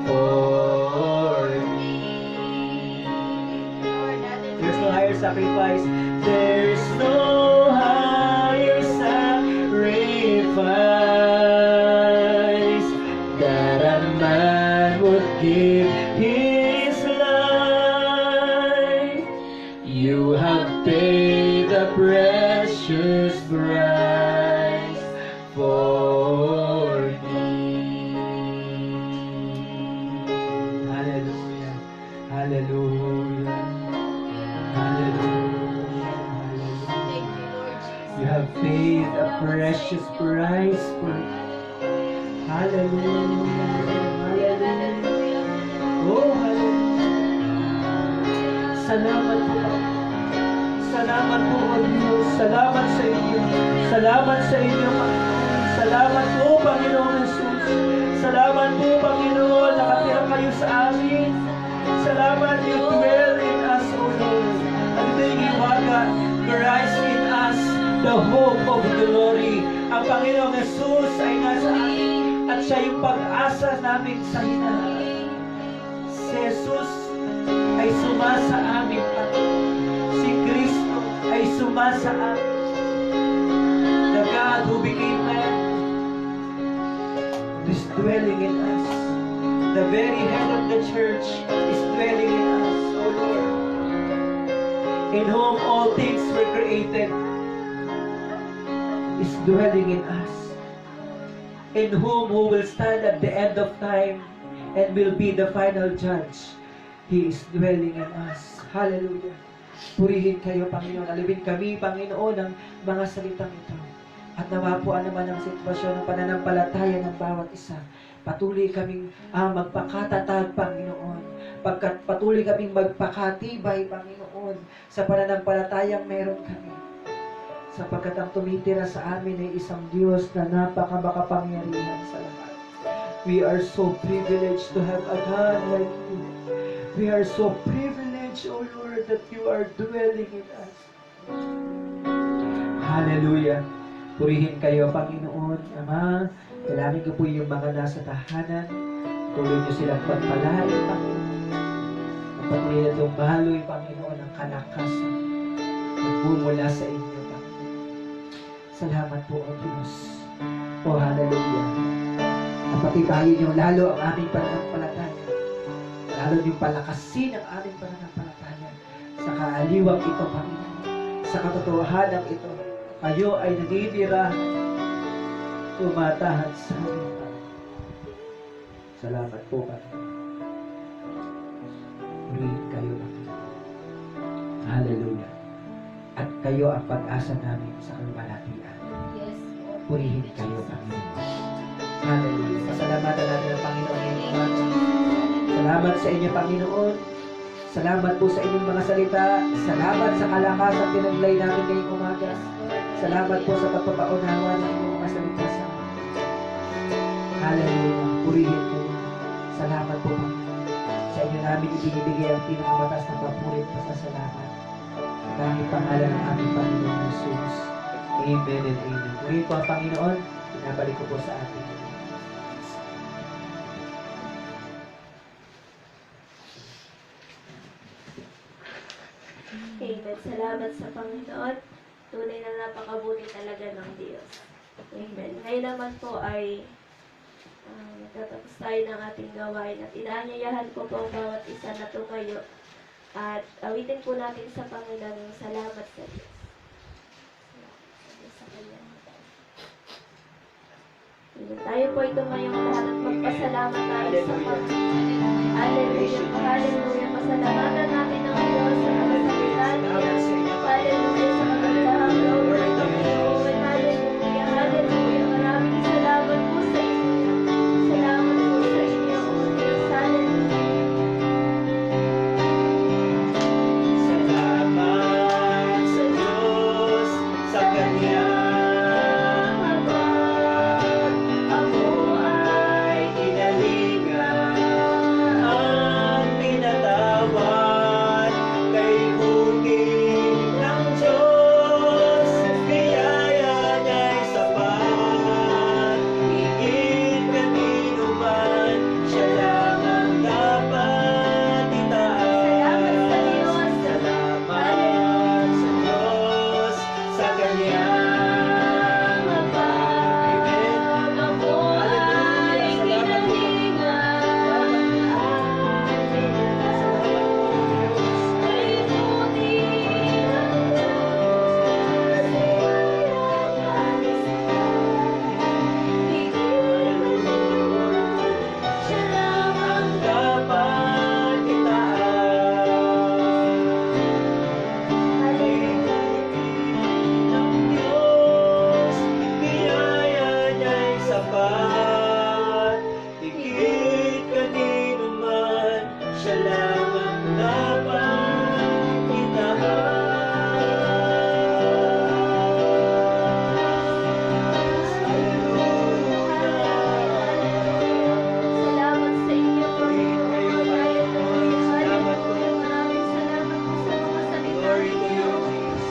for me. There's no higher sacrifice. There's no higher sacrifice that a man would give his life. You have paid the precious price for me. Hallelujah. Hallelujah. Hallelujah. Thank you, Lord Jesus. You have paid a precious price for me. Hallelujah. Hallelujah. Oh, hallelujah. Salamat po. Salamat po, O Diyos. Salamat sa inyo. Salamat sa inyo, Panginoon. Salamat po, Panginoon Jesus. Salamat po, Panginoon. Nakatira kayo sa amin. Salamat, you dwell in us, O Lord. Ang ito'y hiwaga, Christ in us, the hope of glory. Ang Panginoong Jesus ay nasa amin at siya yung pag-asa namin sa hinaharap. Si Jesus ay sumasa amin, Panginoon. Si Kristo ay sumasa amin. The God who became man is dwelling in us. The very head of the church is dwelling in us, O Lord, in whom all things were created, is dwelling in us, in whom who will stand at the end of time and will be the final judge. He is dwelling in us. Hallelujah. Purihin kayo, Panginoon. Alibin kami, Panginoon, ng mga salitang ito. At nawa po naman ang sitwasyon ng pananampalataya ng bawat isa. Patuloy kaming magpakatatag, Panginoon. Patuloy kaming magpakatibay, Panginoon, sa pananampalatayang meron kami. Sapagkat ang tumitira sa amin ay isang Diyos na napakabakapangyarihan sa lahat. We are so privileged to have a God like you. We are so privileged, O Lord, that you are dwelling in us. Hallelujah. Purihin kayo, Panginoon, Ama. Kailangan ko po yung mga nasa tahanan. Tuloy niyo silang pagpalain, Panginoon. Patuloy na dumaloy, Panginoon, ang kalakasan. Magmumula sa inyo, Panginoon. Salamat po, O Diyos. O hallelujah. Napatibayin niyo lalo ang aming pananampalataya. Lalo niyo palakasin ang aming pananampalataya sa kaaliwang ito, Panginoon. Sa katotohanan ito. Kayo ay naninirahan, tumatahad sa amin. Salamat po, Panginoon. Purihin kayo, Panginoon. Hallelujah. At kayo ang pag-asa namin sa kalwalhatian. Yes, Lord. Purihin kayo, Panginoon. Hallelujah. Pasalamatan natin ang Panginoon ngayong umaga. Salamat sa inyo, Panginoon. Salamat po sa inyong mga salita. Salamat sa kalakasan pinaglay namin ngayong umaga. Salamat po sa pagpapaunawa ng inyong mga salita sa amin. Hallelujah. Purihin kayo. Salamat po, Panginoon. Sa inyo namin ibinibigay ang pinakamatas ng papurit at pasasalamat. Sa aming pangalan ng aming Panginoon Jesus. Amen and amen. Purihin po ang Panginoon. Pinabalik ko po sa atin. Amen. Salamat sa Panginoon. Tunay na napakabuti talaga ng Diyos. Amen. Ngayon naman po ay magtatapos tayo ng ating gawain at inaanyayahan ko po ang bawat isa na tumayo at awitin po natin sa Panginoon salamat sa Diyos. Sa Kanya. Amen. Tayo po ay tumayong lahat at magpasalamat tayo sa Panginoon. Hallelujah. Hallelujah. Pasalamatan natin ang Diyos sa kasabihan niya. Hallelujah. Sa kagandahang loob ng Panginoon. Hallelujah. Hallelujah. Maraming salamat po sa inyo. Salamat po sa inyo. Diyos. Hallelujah. Salamat sa Diyos sa Kanyang habag. Ako ay kinalingan at pinatawad kay bukid ng Diyos. Biyaya niya'y sapat, higit kanino man, siya lang ang dapat itaas. Salamat sa Diyos. Salamat sa Diyos sa Kanyang habag. Amen. Ako ay kinalingan at pinatawad kay bukid ng Diyos. Siya lang ang Dapat itaas ng Diyos, biyaya niya'y sapat, higit kanino man, siya lang ang dapat itaas. Salamat sa inyo, Panginoon. Hallelujah. Hallelujah. Maraming salamat po sa mga salita Glory to ninyo. you, Jesus.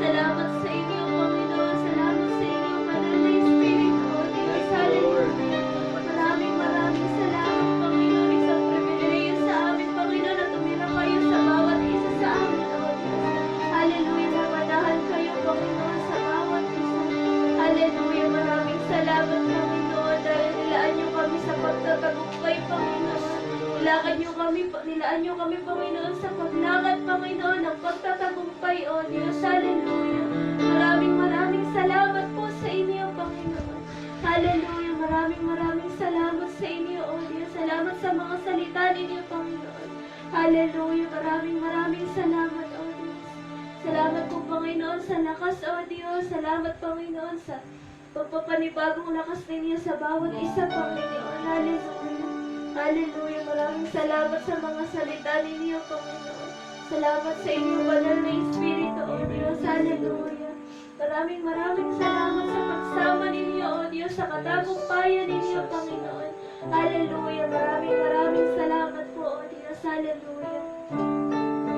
Salamat sa inyo, Panginoon. Salamat sa inyo, Banal na Espiritu. Diyos, hallelujah. Maraming salamat, Panginoon. Isang pribileyo sa amin, Panginoon, na tumira kayo sa bawat isa sa amin, O Diyos. Hallelujah. Namanahan kayo, Panginoon, sa bawat isa. Hallelujah. Maraming salamat, Panginoon, dahil nilaan niyo kami sa pagtatagumpay, Panginoon. Nilaan niyo kami, Panginoon, sa paglakad, Panginoon, ng pagtatagumpay, O Diyos. Hallelujah. Maraming salamat po sa inyo, Panginoon. Hallelujah. Maraming salamat sa inyo, O Diyos. Salamat sa mga salita ninyo, Panginoon. Hallelujah. Maraming salamat, O Diyos. Salamat po, Panginoon, sa lakas, O Diyos. Salamat, Panginoon, sa pagpapanibagong lakas ninyo sa bawat isa, Panginoon. Hallelujah. Hallelujah. Maraming salamat sa mga salita ninyo, Panginoon. Salamat sa inyong banal na Espiritu, O Diyos. Hallelujah. Maraming salamat sa pagsama ninyo, O Diyos, sa katagumpayan ninyo, Panginoon. Hallelujah. Maraming salamat po, O Diyos. Hallelujah.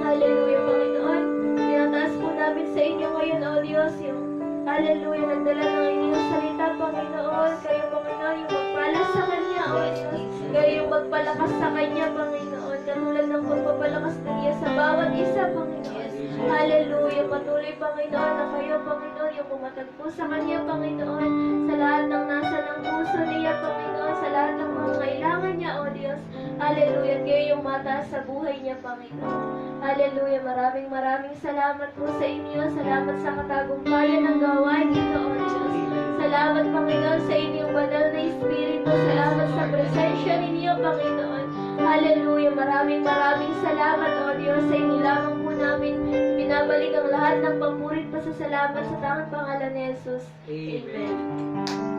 Hallelujah, Panginoon. Tinataas po namin sa inyo ngayon, O Diyos, yung hallelujah, nagdala ng inyong salita, Panginoon. Kayo, Panginoon, yung magpala sa Kanya, O Diyos. Kayo yung magpalakas sa Kanya, Panginoon. Katulad ng pagpapalakas niya sa bawat isa, Panginoon. Hallelujah. Patuloy, Panginoon, na kayo, Panginoon, yung pumatagpo sa Kanya, Panginoon. Sa lahat ng nasa ng puso niya, Panginoon. Sa lahat ng mga kailangan niya, O Diyos. Hallelujah. Kayo yung mataas sa buhay niya, Panginoon. Hallelujah. Maraming salamat po sa inyo. Salamat sa katagumpayan ng gawain nito, O Diyos. Salamat, Panginoon, sa inyong banal na Espiritu. Salamat sa presensya ninyo, Panginoon. Hallelujah. Maraming salamat, O Diyos. Sa inyo lamang po namin binabalik ang lahat ng papuri at pasasalamat sa tangang pangalan ni Jesus. Amen.